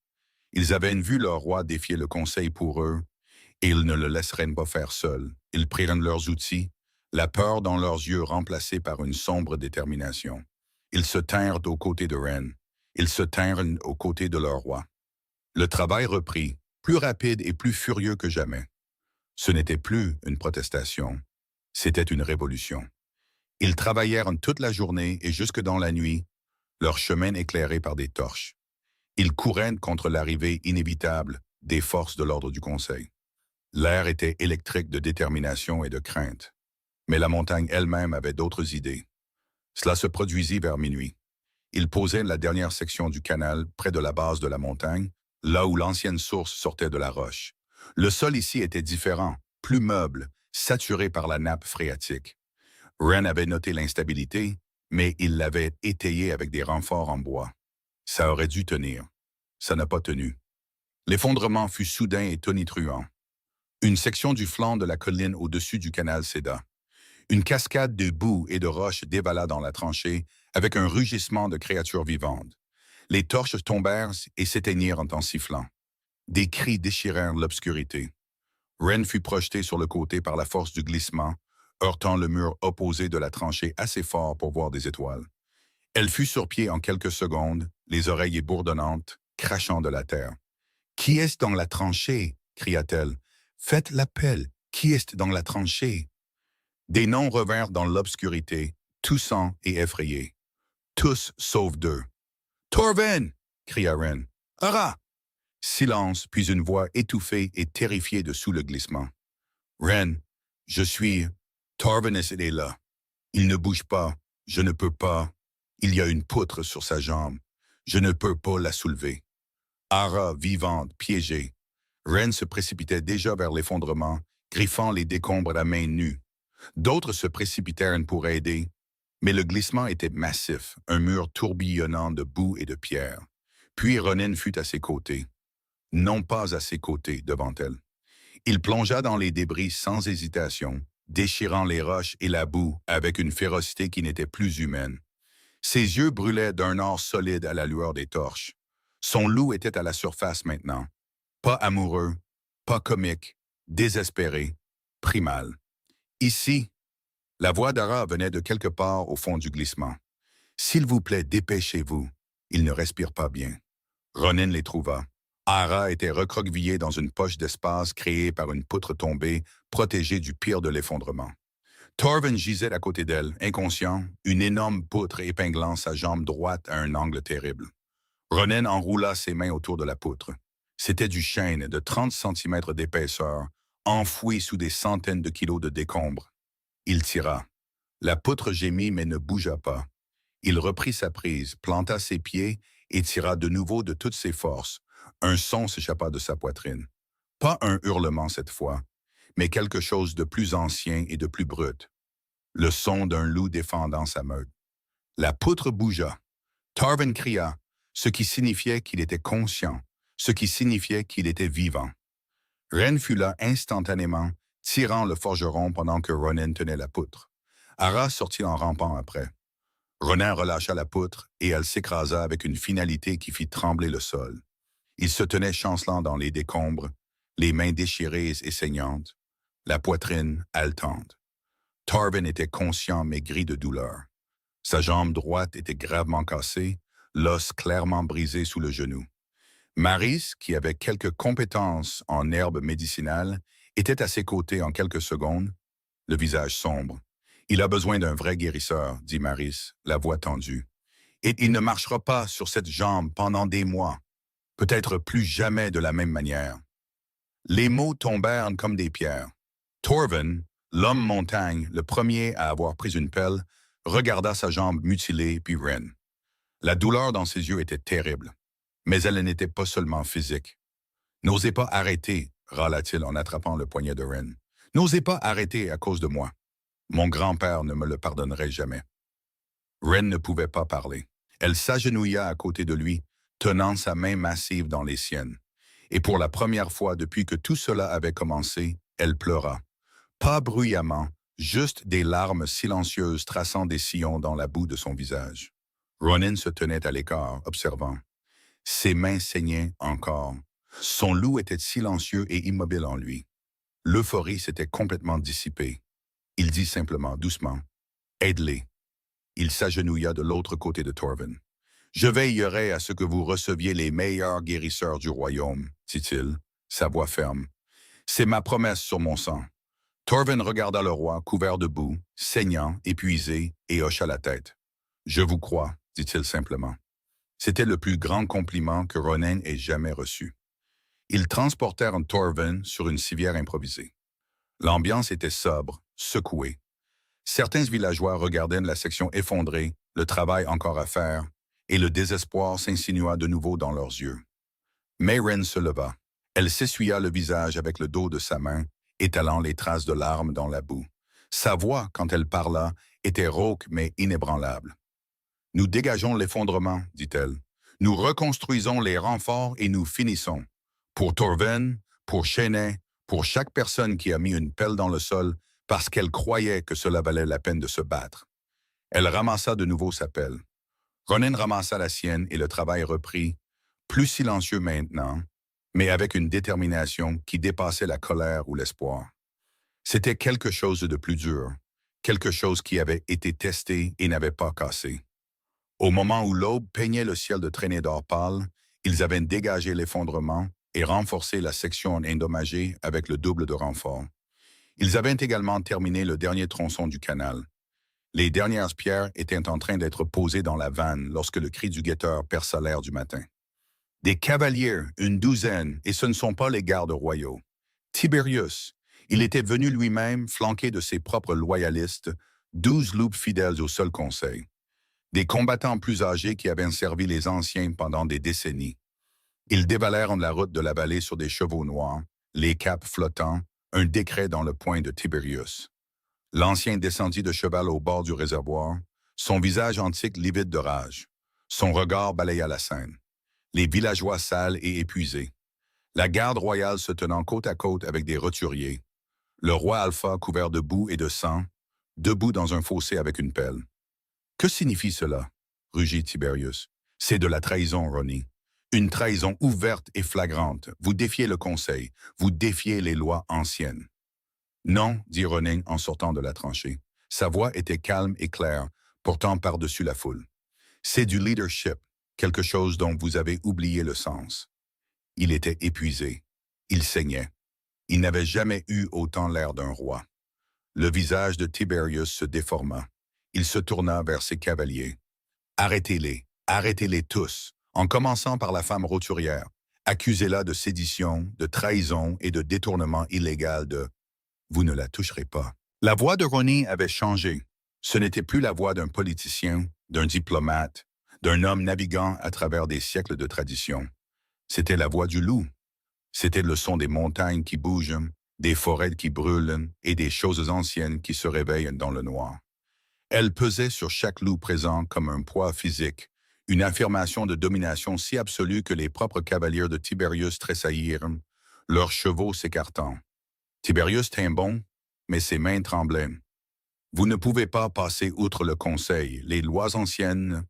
Ils avaient vu leur roi défier le conseil pour eux, et ils ne le laisseraient pas faire seuls. Ils prirent leurs outils, la peur dans leurs yeux remplacée par une sombre détermination. Ils se tinrent aux côtés de Ren. Ils se tinrent aux côtés de leur roi. Le travail reprit, plus rapide et plus furieux que jamais. Ce n'était plus une protestation, c'était une révolution. Ils travaillèrent toute la journée et jusque dans la nuit, leur chemin éclairé par des torches. Ils couraient contre l'arrivée inévitable des forces de l'ordre du Conseil. L'air était électrique de détermination et de crainte. Mais la montagne elle-même avait d'autres idées. Cela se produisit vers minuit. Ils posaient la dernière section du canal près de la base de la montagne, là où l'ancienne source sortait de la roche. Le sol ici était différent, plus meuble, saturé par la nappe phréatique. Ren avait noté l'instabilité, mais il l'avait étayé avec des renforts en bois. Ça aurait dû tenir. Ça n'a pas tenu. L'effondrement fut soudain et tonitruant. Une section du flanc de la colline au-dessus du canal céda. Une cascade de boue et de roches dévala dans la tranchée avec un rugissement de créatures vivantes. Les torches tombèrent et s'éteignirent en sifflant. Des cris déchirèrent l'obscurité. Ren fut projeté sur le côté par la force du glissement, heurtant le mur opposé de la tranchée assez fort pour voir des étoiles. Elle fut sur pied en quelques secondes, les oreilles bourdonnantes, crachant de la terre. « Qui est-ce dans la tranchée ?» cria-t-elle. « Faites l'appel. Qui est-ce dans la tranchée ?» Des noms revinrent dans l'obscurité, toussants et effrayés. Tous sauf 2. « Torven !» cria Ren. « Ara !» Silence, puis une voix étouffée et terrifiée dessous le glissement. « Ren, je suis... Torven est là. Il ne bouge pas. Je ne peux pas. Il y a une poutre sur sa jambe. Je ne peux pas la soulever. » Ara, vivante, piégée. Ren se précipitait déjà vers l'effondrement, griffant les décombres à main nue. D'autres se précipitèrent pour aider, Mais le glissement était massif, un mur tourbillonnant de boue et de pierre. Puis Ronin fut à ses côtés. Non pas à ses côtés, devant elle. Il plongea dans les débris sans hésitation, déchirant les roches et la boue avec une férocité qui n'était plus humaine. Ses yeux brûlaient d'un or solide à la lueur des torches. Son loup était à la surface maintenant. Pas amoureux, pas comique, désespéré, primal. Ici, la voix d'Ara venait de quelque part au fond du glissement. « S'il vous plaît, dépêchez-vous. Il ne respire pas bien. » Ronin les trouva. Ara était recroquevillée dans une poche d'espace créée par une poutre tombée, protégée du pire de l'effondrement. Torvin gisait à côté d'elle, inconscient, une énorme poutre épinglant sa jambe droite à un angle terrible. Ronin enroula ses mains autour de la poutre. C'était du chêne de 30 centimètres d'épaisseur, enfoui sous des centaines de kilos de décombres. Il tira. La poutre gémit mais ne bougea pas. Il reprit sa prise, planta ses pieds et tira de nouveau de toutes ses forces. Un son s'échappa de sa poitrine. Pas un hurlement cette fois, mais quelque chose de plus ancien et de plus brut. Le son d'un loup défendant sa meute. La poutre bougea. Torvin cria, ce qui signifiait qu'il était conscient, ce qui signifiait qu'il était vivant. Ren fut là instantanément, tirant le forgeron pendant que Ronin tenait la poutre. Ara sortit en rampant après. Ronin relâcha la poutre et elle s'écrasa avec une finalité qui fit trembler le sol. Il se tenait chancelant dans les décombres, les mains déchirées et saignantes, la poitrine haletante. Torvin était conscient mais gris de douleur. Sa jambe droite était gravement cassée, l'os clairement brisé sous le genou. Maris, qui avait quelques compétences en herbes médicinales, était à ses côtés en quelques secondes, le visage sombre. « Il a besoin d'un vrai guérisseur, » dit Maris, la voix tendue. « Et il ne marchera pas sur cette jambe pendant des mois, peut-être plus jamais de la même manière. » Les mots tombèrent comme des pierres. Torvin, l'homme montagne, le premier à avoir pris une pelle, regarda sa jambe mutilée puis Ren. La douleur dans ses yeux était terrible, mais elle n'était pas seulement physique. « N'osez pas arrêter, » râla-t-il en attrapant le poignet de Ren. « N'osez pas arrêter à cause de moi. Mon grand-père ne me le pardonnerait jamais. » Ren ne pouvait pas parler. Elle s'agenouilla à côté de lui, tenant sa main massive dans les siennes. Et pour la première fois depuis que tout cela avait commencé, elle pleura. Pas bruyamment, juste des larmes silencieuses traçant des sillons dans la boue de son visage. Ronin se tenait à l'écart, observant. Ses mains saignaient encore. Son loup était silencieux et immobile en lui. L'euphorie s'était complètement dissipée. Il dit simplement, doucement, « Aide-les. » Il s'agenouilla de l'autre côté de Torvin. « Je veillerai à ce que vous receviez les meilleurs guérisseurs du royaume, » dit-il, sa voix ferme. « C'est ma promesse sur mon sang. » Torvin regarda le roi, couvert de boue, saignant, épuisé, et hocha la tête. « Je vous crois, » dit-il simplement. C'était le plus grand compliment que Ronin ait jamais reçu. Ils transportèrent Torvin sur une civière improvisée. L'ambiance était sobre, secouée. Certains villageois regardaient la section effondrée, le travail encore à faire, et le désespoir s'insinua de nouveau dans leurs yeux. Mais Ren se leva. Elle s'essuya le visage avec le dos de sa main, étalant les traces de larmes dans la boue. Sa voix, quand elle parla, était rauque mais inébranlable. « Nous dégageons l'effondrement, dit-elle. Nous reconstruisons les renforts et nous finissons. Pour Torvin, pour Chêne, pour chaque personne qui a mis une pelle dans le sol parce qu'elle croyait que cela valait la peine de se battre. » Elle ramassa de nouveau sa pelle. Ronin ramassa la sienne et le travail reprit, plus silencieux maintenant, mais avec une détermination qui dépassait la colère ou l'espoir. C'était quelque chose de plus dur, quelque chose qui avait été testé et n'avait pas cassé. Au moment où l'aube peignait le ciel de traînées d'or pâle, ils avaient dégagé l'effondrement et renforcé la section endommagée avec le double de renfort. Ils avaient également terminé le dernier tronçon du canal. Les dernières pierres étaient en train d'être posées dans la vanne lorsque le cri du guetteur perça l'air du matin. Des cavaliers, une douzaine, et ce ne sont pas les gardes royaux. Tiberius, il était venu lui-même, flanqué de ses propres loyalistes, 12 loups fidèles au seul conseil. Des combattants plus âgés qui avaient servi les anciens pendant des décennies. Ils dévalèrent la route de la vallée sur des chevaux noirs, les capes flottants, un décret dans le poing de Tiberius. L'ancien descendit de cheval au bord du réservoir, Son visage antique livide de rage. Son regard balaya la scène. Les villageois sales et épuisés. La garde royale se tenant côte à côte avec des roturiers. Le roi Alpha couvert de boue et de sang, debout dans un fossé avec une pelle. « Que signifie cela ?» rugit Tiberius. « C'est de la trahison, Ronnie. Une trahison ouverte et flagrante. Vous défiez le conseil. Vous défiez les lois anciennes. » « Non, dit Ronin en sortant de la tranchée. Sa voix était calme et claire, pourtant par-dessus la foule. C'est du leadership, quelque chose dont vous avez oublié le sens. Il était épuisé. Il saignait. Il n'avait jamais eu autant l'air d'un roi. Le visage de Tiberius se déforma. Il se tourna vers ses cavaliers. « Arrêtez-les, arrêtez-les tous, en commençant par la femme roturière. Accusez-la de sédition, de trahison et de détournement illégal de... Vous ne la toucherez pas. » La voix de Ronnie avait changé. Ce n'était plus la voix d'un politicien, d'un diplomate, d'un homme naviguant à travers des siècles de tradition. C'était la voix du loup. C'était le son des montagnes qui bougent, des forêts qui brûlent et des choses anciennes qui se réveillent dans le noir. Elle pesait sur chaque loup présent comme un poids physique, une affirmation de domination si absolue que les propres cavaliers de Tiberius tressaillirent, leurs chevaux s'écartant. Tiberius tint bon, mais ses mains tremblaient. « Vous ne pouvez pas passer outre le conseil. Les lois anciennes,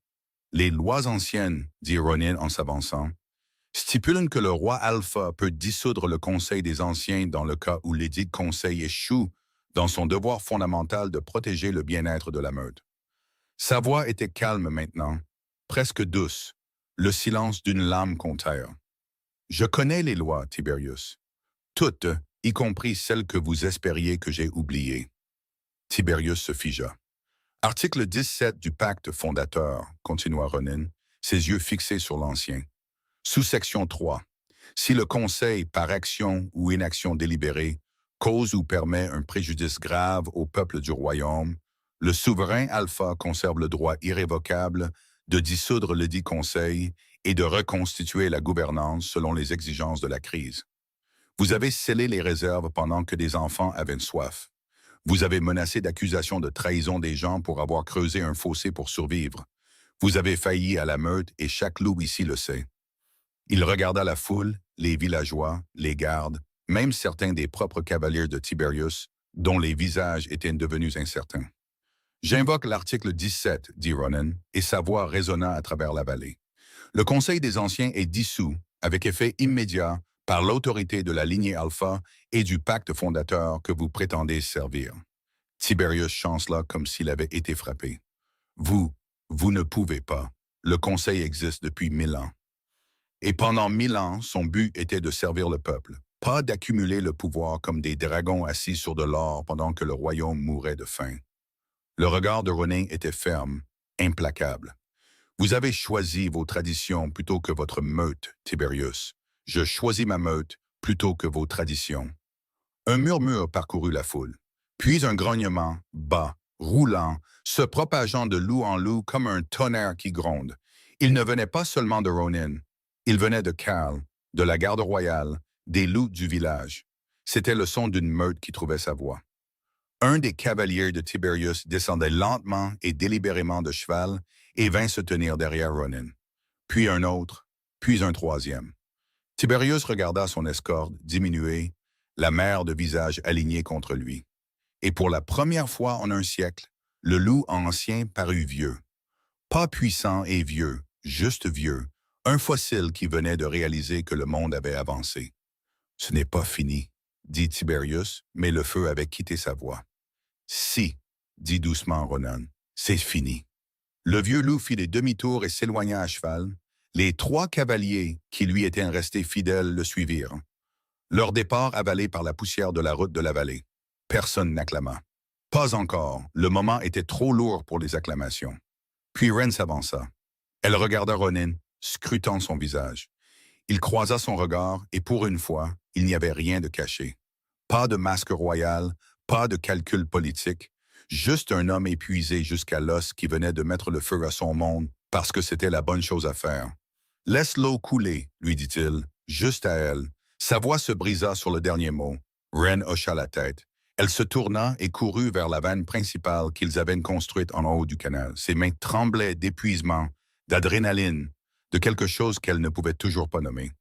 dit Ronin en s'avançant, stipulent que le roi Alpha peut dissoudre le conseil des anciens dans le cas où l'édit de conseil échoue dans son devoir fondamental de protéger le bien-être de la meute. » Sa voix était calme maintenant, presque douce, le silence d'une lame contre terre. « Je connais les lois, Tiberius. Toutes, y compris celles que vous espériez que j'ai oubliées. » Tiberius se figea. « Article 17 du pacte fondateur, continua Ronin, ses yeux fixés sur l'ancien. Sous-section 3. Si le Conseil, par action ou inaction délibérée, cause ou permet un préjudice grave au peuple du royaume, le souverain Alpha conserve le droit irrévocable de dissoudre ledit Conseil et de reconstituer la gouvernance selon les exigences de la crise. Vous avez scellé les réserves pendant que des enfants avaient soif. Vous avez menacé d'accusations de trahison des gens pour avoir creusé un fossé pour survivre. Vous avez failli à la meute et chaque loup ici le sait. » Il regarda la foule, les villageois, les gardes, même certains des propres cavaliers de Tiberius, dont les visages étaient devenus incertains. « J'invoque l'article 17, dit Ronan, et sa voix résonna à travers la vallée. Le Conseil des Anciens est dissous, avec effet immédiat, par l'autorité de la lignée Alpha et du pacte fondateur que vous prétendez servir. » Tiberius chancela comme s'il avait été frappé. « Vous ne pouvez pas. Le Conseil existe depuis 1000 ans. Et pendant 1000 ans, son but était de servir le peuple, pas d'accumuler le pouvoir comme des dragons assis sur de l'or pendant que le royaume mourait de faim. » Le regard de Ronin était ferme, implacable. « Vous avez choisi vos traditions plutôt que votre meute, Tiberius. Je choisis ma meute plutôt que vos traditions. » Un murmure parcourut la foule, puis un grognement, bas, roulant, se propageant de loup en loup comme un tonnerre qui gronde. Il ne venait pas seulement de Ronin, il venait de Karl, de la garde royale, des loups du village. C'était le son d'une meute qui trouvait sa voix. Un des cavaliers de Tiberius descendait lentement et délibérément de cheval et vint se tenir derrière Ronin. Puis un autre, puis un troisième. Tiberius regarda son escorte diminuer, la mer de visage aligné contre lui. Et pour la première fois en un siècle, le loup ancien parut vieux. Pas puissant et vieux, juste vieux, un fossile qui venait de réaliser que le monde avait avancé. « Ce n'est pas fini, » dit Tiberius, mais le feu avait quitté sa voix. « Si, » dit doucement Ronan, « c'est fini. » Le vieux loup fit des demi-tours et s'éloigna à cheval. Les 3 cavaliers qui lui étaient restés fidèles le suivirent. Leur départ avalé par la poussière de la route de la vallée. Personne n'acclama. Pas encore, le moment était trop lourd pour les acclamations. Puis Ren s'avança. Elle regarda Ronin, scrutant son visage. Il croisa son regard et pour une fois, il n'y avait rien de caché. Pas de masque royal, pas de calcul politique, juste un homme épuisé jusqu'à l'os qui venait de mettre le feu à son monde parce que c'était la bonne chose à faire. « Laisse l'eau couler, » lui dit-il, juste à elle. Sa voix se brisa sur le dernier mot. Ren hocha la tête. Elle se tourna et courut vers la vanne principale qu'ils avaient construite en haut du canal. Ses mains tremblaient d'épuisement, d'adrénaline, de quelque chose qu'elle ne pouvait toujours pas nommer.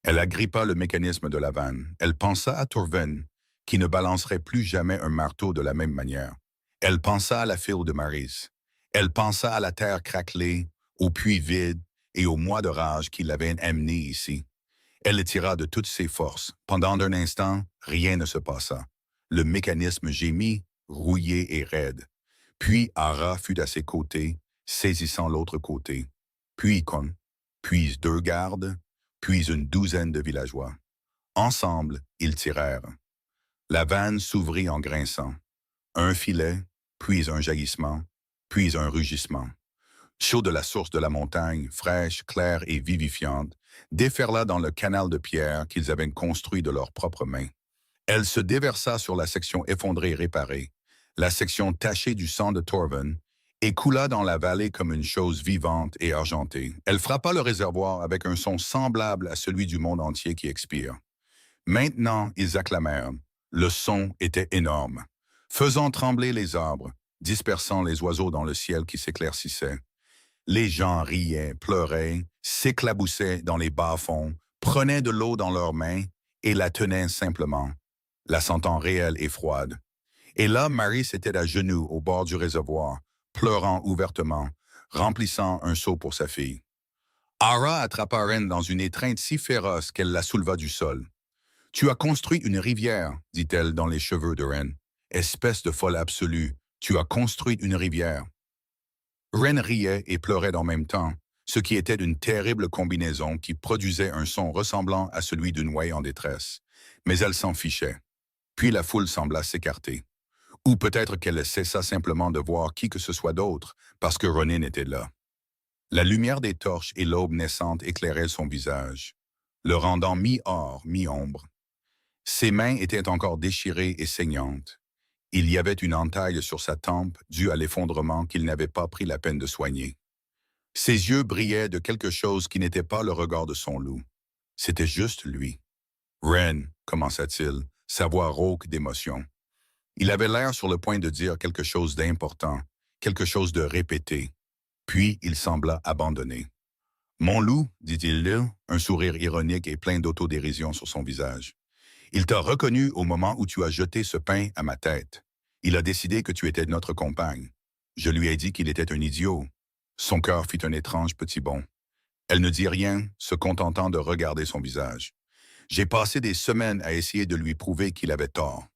Elle agrippa le mécanisme de la vanne. Elle pensa à Torven, qui ne balancerait plus jamais un marteau de la même manière. Elle pensa à la file de Maris. Elle pensa à la terre craquelée, au puits vide et au mois de rage qui l'avaient amenée ici. Elle le tira de toutes ses forces. Pendant un instant, rien ne se passa. Le mécanisme gémit, rouillé et raide. Puis Ara fut à ses côtés, saisissant l'autre côté. Puis Con, puis 2 gardes, puis une douzaine de villageois. Ensemble, ils tirèrent. La vanne s'ouvrit en grinçant. Un filet, puis un jaillissement, puis un rugissement. Chaud de la source de la montagne, fraîche, claire et vivifiante, déferla dans le canal de pierre qu'ils avaient construit de leurs propres mains. Elle se déversa sur la section effondrée et réparée, la section tachée du sang de Torven, et coula dans la vallée comme une chose vivante et argentée. Elle frappa le réservoir avec un son semblable à celui du monde entier qui expire. Maintenant, ils acclamèrent. Le son était énorme, faisant trembler les arbres, dispersant les oiseaux dans le ciel qui s'éclaircissait. Les gens riaient, pleuraient, s'éclaboussaient dans les bas-fonds, prenaient de l'eau dans leurs mains et la tenaient simplement, la sentant réelle et froide. Et là, Marie s'était à genoux au bord du réservoir, pleurant ouvertement, remplissant un seau pour sa fille. Ara attrapa Ren dans une étreinte si féroce qu'elle la souleva du sol. « Tu as construit une rivière, dit-elle dans les cheveux de Ren. Espèce de folle absolue, tu as construit une rivière. Ren riait et pleurait en même temps, ce qui était une terrible combinaison qui produisait un son ressemblant à celui d'une ouaille en détresse. Mais elle s'en fichait. Puis la foule sembla s'écarter. Ou peut-être qu'elle cessa simplement de voir qui que ce soit d'autre, parce que Ronin était là. La lumière des torches et l'aube naissante éclairaient son visage, le rendant mi-or, mi-ombre. Ses mains étaient encore déchirées et saignantes. Il y avait une entaille sur sa tempe due à l'effondrement qu'il n'avait pas pris la peine de soigner. Ses yeux brillaient de quelque chose qui n'était pas le regard de son loup. C'était juste lui. « Ren », commença-t-il, sa voix rauque d'émotion. Il avait l'air sur le point de dire quelque chose d'important, quelque chose de répété. Puis il sembla abandonné. « Mon loup », dit-il, un sourire ironique et plein d'autodérision sur son visage. « Il t'a reconnu au moment où tu as jeté ce pain à ma tête. Il a décidé que tu étais notre compagne. Je lui ai dit qu'il était un idiot. » Son cœur fit un étrange petit bond. Elle ne dit rien, se contentant de regarder son visage. « J'ai passé des semaines à essayer de lui prouver qu'il avait tort. »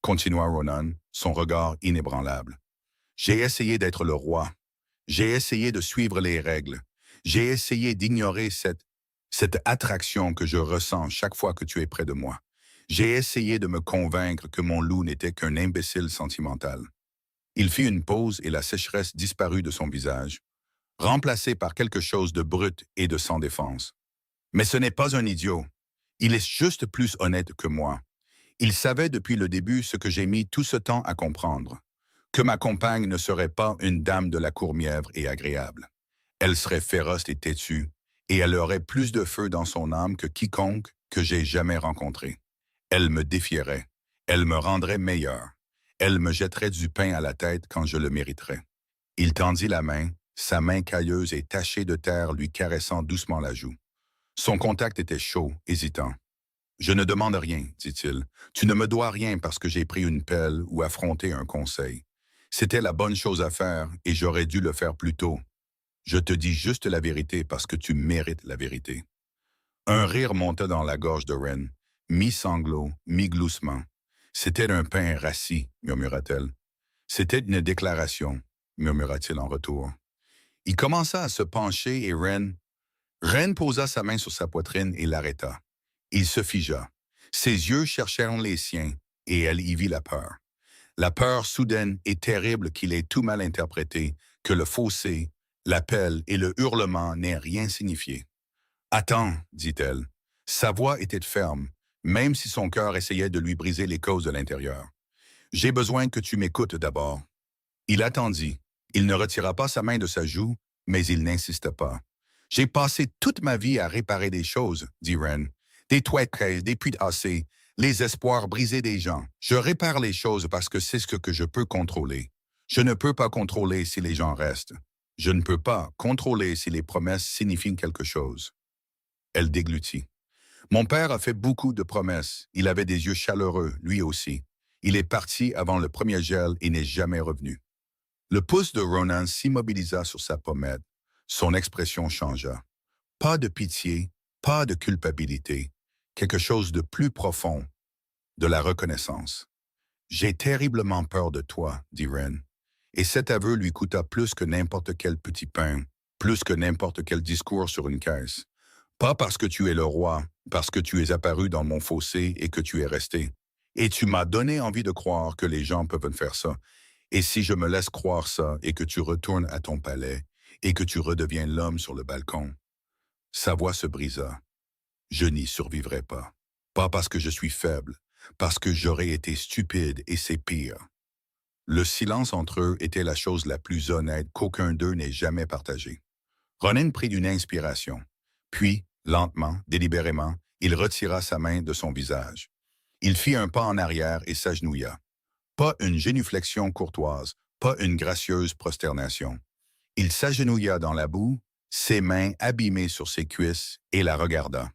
Continua Ronan, son regard inébranlable. « J'ai essayé d'être le roi. J'ai essayé de suivre les règles. J'ai essayé d'ignorer cette attraction que je ressens chaque fois que tu es près de moi. J'ai essayé de me convaincre que mon loup n'était qu'un imbécile sentimental. » Il fit une pause et la sécheresse disparut de son visage, remplacée par quelque chose de brut et de sans défense. « Mais ce n'est pas un idiot. Il est juste plus honnête que moi. Il savait depuis le début ce que j'ai mis tout ce temps à comprendre, que ma compagne ne serait pas une dame de la courmièvre et agréable. Elle serait féroce et têtue, et elle aurait plus de feu dans son âme que quiconque que j'ai jamais rencontré. Elle me défierait, elle me rendrait meilleur, elle me jetterait du pain à la tête quand je le mériterais. » Il tendit la main, sa main cailleuse et tachée de terre lui caressant doucement la joue. Son contact était chaud, hésitant. « Je ne demande rien, dit-il. Tu ne me dois rien parce que j'ai pris une pelle ou affronté un conseil. C'était la bonne chose à faire et j'aurais dû le faire plus tôt. Je te dis juste la vérité parce que tu mérites la vérité. » Un rire monta dans la gorge de Ren, mi-sanglot, mi-gloussement. « C'était un pain rassis, murmura-t-elle. « C'était une déclaration, murmura-t-il en retour. Il commença à se pencher et Ren posa sa main sur sa poitrine et l'arrêta. Il se figea. Ses yeux cherchèrent les siens et elle y vit la peur. La peur soudaine et terrible qu'il ait tout mal interprétée, que le fossé, l'appel et le hurlement n'aient rien signifié. « Attends, dit-elle. » Sa voix était ferme, même si son cœur essayait de lui briser les côtes de l'intérieur. « J'ai besoin que tu m'écoutes d'abord. » Il attendit. Il ne retira pas sa main de sa joue, mais il n'insista pas. « J'ai passé toute ma vie à réparer des choses, dit Ren. Des toilettes, des puits assez, Les espoirs brisés des gens. Je répare les choses parce que c'est ce que je peux contrôler. Je ne peux pas contrôler si les gens restent. Je ne peux pas contrôler si les promesses signifient quelque chose. Elle déglutit. Mon père a fait beaucoup de promesses. Il avait des yeux chaleureux, lui aussi. Il est parti avant le premier gel et n'est jamais revenu. Le pouce de Ronan s'immobilisa sur sa pommette. Son expression changea. Pas de pitié, pas de culpabilité. Quelque chose de plus profond, de la reconnaissance. J'ai terriblement peur de toi, dit Ren. Et cet aveu lui coûta plus que n'importe quel petit pain, plus que n'importe quel discours sur une caisse. Pas parce que tu es le roi, parce que tu es apparu dans mon fossé et que tu es resté. Et tu m'as donné envie de croire que les gens peuvent faire ça. Et si je me laisse croire ça et que tu retournes à ton palais et que tu redeviens l'homme sur le balcon, sa voix se brisa. Je n'y survivrai pas. Pas parce que je suis faible, parce que j'aurais été stupide et c'est pire. Le silence entre eux était la chose la plus honnête qu'aucun d'eux n'ait jamais partagée. Ronan prit une inspiration. Puis, lentement, délibérément, il retira sa main de son visage. Il fit un pas en arrière et s'agenouilla. Pas une génuflexion courtoise, pas une gracieuse prosternation. Il s'agenouilla dans la boue, ses mains abîmées sur ses cuisses, et la regarda.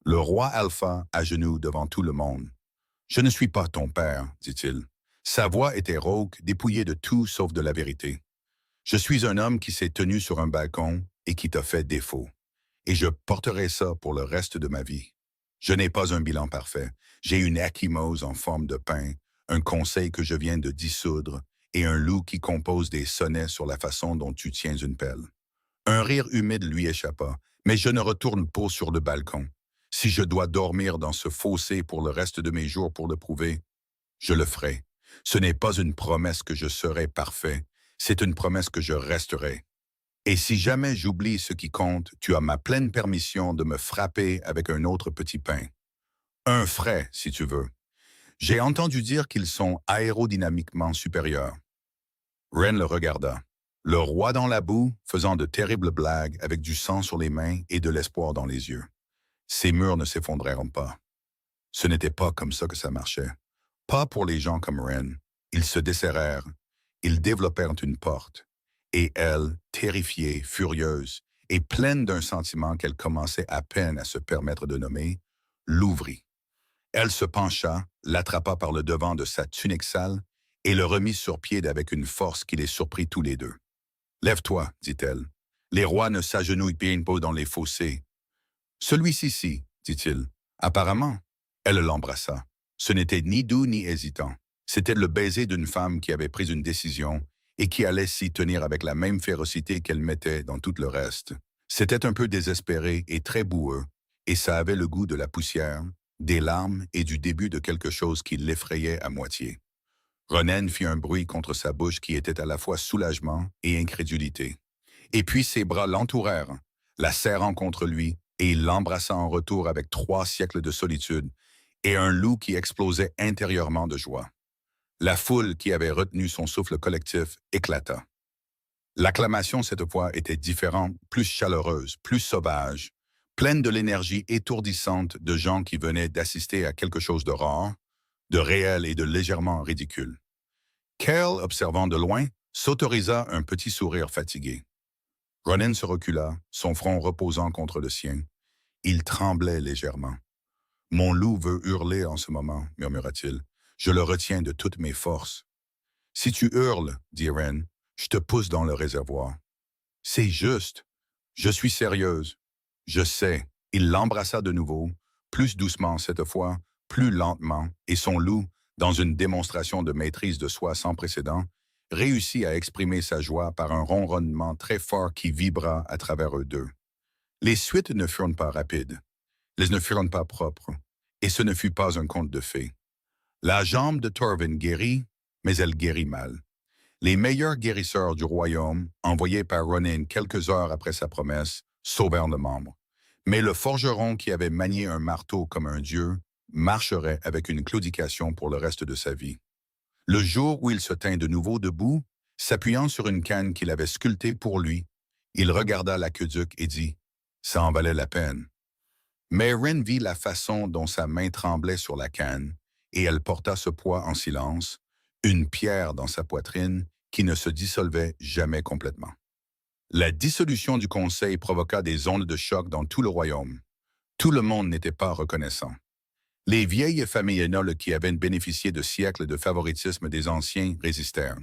Le roi Alpha à genoux devant tout le monde. « Je ne suis pas ton père, dit-il. » Sa voix était rauque, dépouillée de tout sauf de la vérité. « Je suis un homme qui s'est tenu sur un balcon et qui t'a fait défaut. Et je porterai ça pour le reste de ma vie. Je n'ai pas un bilan parfait. J'ai une ecchymose en forme de pain, un conseil que je viens de dissoudre et un loup qui compose des sonnets sur la façon dont tu tiens une pelle. » Un rire humide lui échappa, mais je ne retourne pas sur le balcon. Si je dois dormir dans ce fossé pour le reste de mes jours pour le prouver, je le ferai. Ce n'est pas une promesse que je serai parfait, c'est une promesse que je resterai. Et si jamais j'oublie ce qui compte, tu as ma pleine permission de me frapper avec un autre petit pain. Un frais, si tu veux. J'ai entendu dire qu'ils sont aérodynamiquement supérieurs. Ren le regarda. Le roi dans la boue, faisant de terribles blagues avec du sang sur les mains et de l'espoir dans les yeux. Ces murs ne s'effondreront pas. Ce n'était pas comme ça que ça marchait. Pas pour les gens comme Ren. Ils se desserrèrent. Ils développèrent une porte. Et elle, terrifiée, furieuse, et pleine d'un sentiment qu'elle commençait à peine à se permettre de nommer, l'ouvrit. Elle se pencha, l'attrapa par le devant de sa tunique sale et le remit sur pied avec une force qui les surprit tous les deux. « Lève-toi, dit-elle. Les rois ne s'agenouillent pas dans les fossés. »« Celui-ci, dit-il. Apparemment. » Elle l'embrassa. Ce n'était ni doux ni hésitant. C'était le baiser d'une femme qui avait pris une décision et qui allait s'y tenir avec la même férocité qu'elle mettait dans tout le reste. C'était un peu désespéré et très boueux, et ça avait le goût de la poussière, des larmes et du début de quelque chose qui l'effrayait à moitié. Ronan fit un bruit contre sa bouche qui était à la fois soulagement et incrédulité. Et puis ses bras l'entourèrent, la serrant contre lui, et il l'embrassa en retour avec 3 siècles de solitude et un loup qui explosait intérieurement de joie. La foule qui avait retenu son souffle collectif éclata. L'acclamation cette fois était différente, plus chaleureuse, plus sauvage, pleine de l'énergie étourdissante de gens qui venaient d'assister à quelque chose de rare, de réel et de légèrement ridicule. Cale, observant de loin, s'autorisa un petit sourire fatigué. Ronan se recula, son front reposant contre le sien. Il tremblait légèrement. « Mon loup veut hurler en ce moment, murmura-t-il. Je le retiens de toutes mes forces. »« Si tu hurles, dit Ren, je te pousse dans le réservoir. »« C'est juste. Je suis sérieuse. »« Je sais. » Il l'embrassa de nouveau, plus doucement cette fois, plus lentement, et son loup, dans une démonstration de maîtrise de soi sans précédent, réussit à exprimer sa joie par un ronronnement très fort qui vibra à travers eux deux. Les suites ne furent pas rapides. Elles ne furent pas propres, et ce ne fut pas un conte de fées. La jambe de Torvin guérit, mais elle guérit mal. Les meilleurs guérisseurs du royaume, envoyés par Ronan quelques heures après sa promesse, sauvèrent le membre. Mais le forgeron qui avait manié un marteau comme un dieu marcherait avec une claudication pour le reste de sa vie. Le jour où il se tint de nouveau debout, s'appuyant sur une canne qu'il avait sculptée pour lui, il regarda l'aqueduc et dit « Ça en valait la peine. » Mais Ren vit la façon dont sa main tremblait sur la canne, et elle porta ce poids en silence, une pierre dans sa poitrine qui ne se dissolvait jamais complètement. La dissolution du conseil provoqua des ondes de choc dans tout le royaume. Tout le monde n'était pas reconnaissant. Les vieilles familles nobles qui avaient bénéficié de siècles de favoritisme des anciens résistèrent.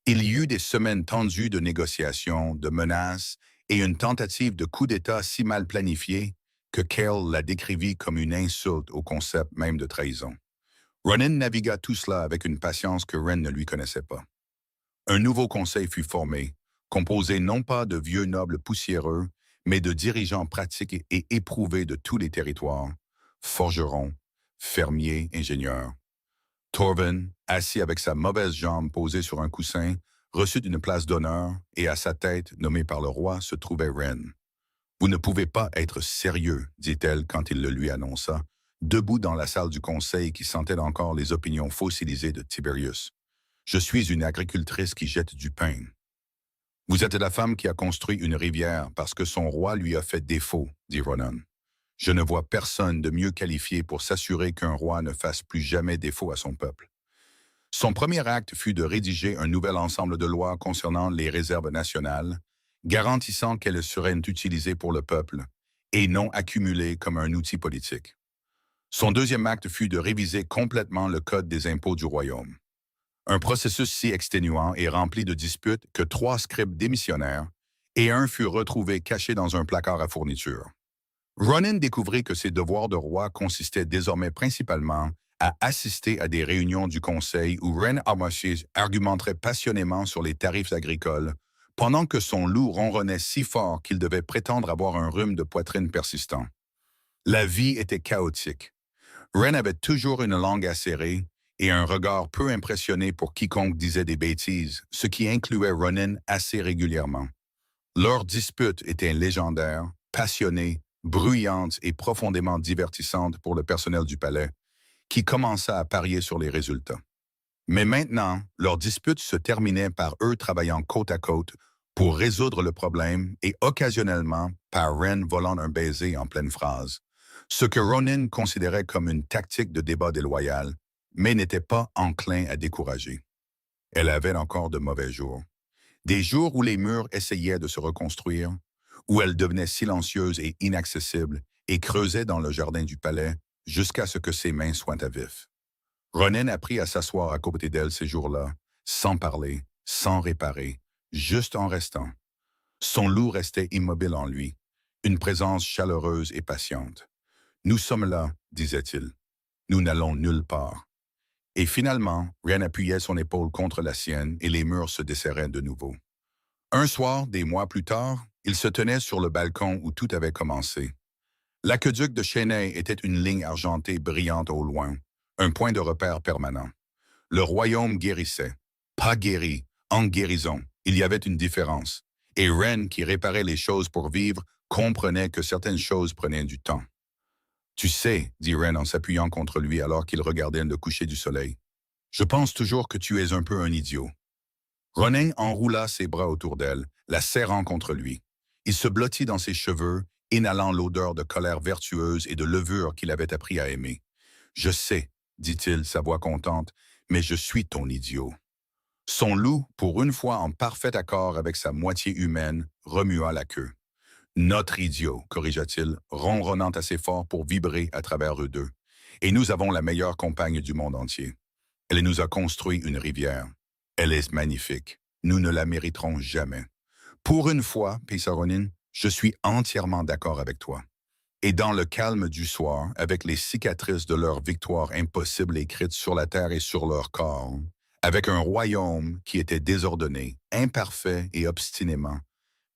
Il y eut des semaines tendues de négociations, de menaces et une tentative de coup d'État si mal planifiée que Cale la décrivit comme une insulte au concept même de trahison. Ronin navigua tout cela avec une patience que Ren ne lui connaissait pas. Un nouveau conseil fut formé, composé non pas de vieux nobles poussiéreux, mais de dirigeants pratiques et éprouvés de tous les territoires, forgerons, fermiers, ingénieurs. Torvin, assis avec sa mauvaise jambe posée sur un coussin, reçut une place d'honneur et à sa tête, nommée par le roi, se trouvait Ren. « Vous ne pouvez pas être sérieux, dit-elle quand il le lui annonça, debout dans la salle du conseil qui sentait encore les opinions fossilisées de Tiberius. Je suis une agricultrice qui jette du pain. Vous êtes la femme qui a construit une rivière parce que son roi lui a fait défaut, dit Ronan. Je ne vois personne de mieux qualifié pour s'assurer qu'un roi ne fasse plus jamais défaut à son peuple. Son premier acte fut de rédiger un nouvel ensemble de lois concernant les réserves nationales, garantissant qu'elles seraient utilisées pour le peuple et non accumulées comme un outil politique. Son deuxième acte fut de réviser complètement le code des impôts du royaume. Un processus si exténuant et rempli de disputes que 3 scribes démissionnèrent et un fut retrouvé caché dans un placard à fourniture. Ronan découvrit que ses devoirs de roi consistaient désormais principalement à assister à des réunions du conseil où Ren Armitage argumenterait passionnément sur les tarifs agricoles, pendant que son loup ronronnait si fort qu'il devait prétendre avoir un rhume de poitrine persistant. La vie était chaotique. Ren avait toujours une langue acérée et un regard peu impressionné pour quiconque disait des bêtises, ce qui incluait Ronan assez régulièrement. Leurs disputes étaient légendaires, passionnées, bruyantes et profondément divertissantes pour le personnel du palais, qui commença à parier sur les résultats. Mais maintenant, leurs disputes se terminaient par eux travaillant côte à côte pour résoudre le problème et occasionnellement par Ren volant un baiser en pleine phrase, ce que Ronan considérait comme une tactique de débat déloyal, mais n'était pas enclin à décourager. Elle avait encore de mauvais jours. Des jours où les murs essayaient de se reconstruire, où elle devenait silencieuse et inaccessible et creusait dans le jardin du palais jusqu'à ce que ses mains soient à vif. Ronan apprit à s'asseoir à côté d'elle ces jours-là, sans parler, sans réparer, juste en restant. Son loup restait immobile en lui, une présence chaleureuse et patiente. « Nous sommes là, disait-il. Nous n'allons nulle part. » Et finalement, Ren appuyait son épaule contre la sienne et les murs se desserraient de nouveau. Un soir, des mois plus tard, il se tenait sur le balcon où tout avait commencé. L'aqueduc de Chênay était une ligne argentée brillante au loin, un point de repère permanent. Le royaume guérissait. Pas guéri, en guérison. Il y avait une différence. Et Ren, qui réparait les choses pour vivre, comprenait que certaines choses prenaient du temps. « Tu sais, dit Ren en s'appuyant contre lui alors qu'il regardait le coucher du soleil, je pense toujours que tu es un peu un idiot. » Ronan enroula ses bras autour d'elle, la serrant contre lui. Il se blottit dans ses cheveux, inhalant l'odeur de colère vertueuse et de levure qu'il avait appris à aimer. « Je sais, dit-il, sa voix contente, mais je suis ton idiot. » Son loup, pour une fois en parfait accord avec sa moitié humaine, remua la queue. « Notre idiot, corrigea-t-il, ronronnant assez fort pour vibrer à travers eux deux. Et nous avons la meilleure compagne du monde entier. Elle nous a construit une rivière. Elle est magnifique. Nous ne la mériterons jamais. Pour une fois, pissa Ronan, je suis entièrement d'accord avec toi. » Et dans le calme du soir, avec les cicatrices de leur victoire impossible écrites sur la terre et sur leur corps, avec un royaume qui était désordonné, imparfait et obstinément,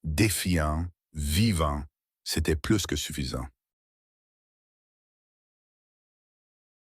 défiant, vivant, c'était plus que suffisant.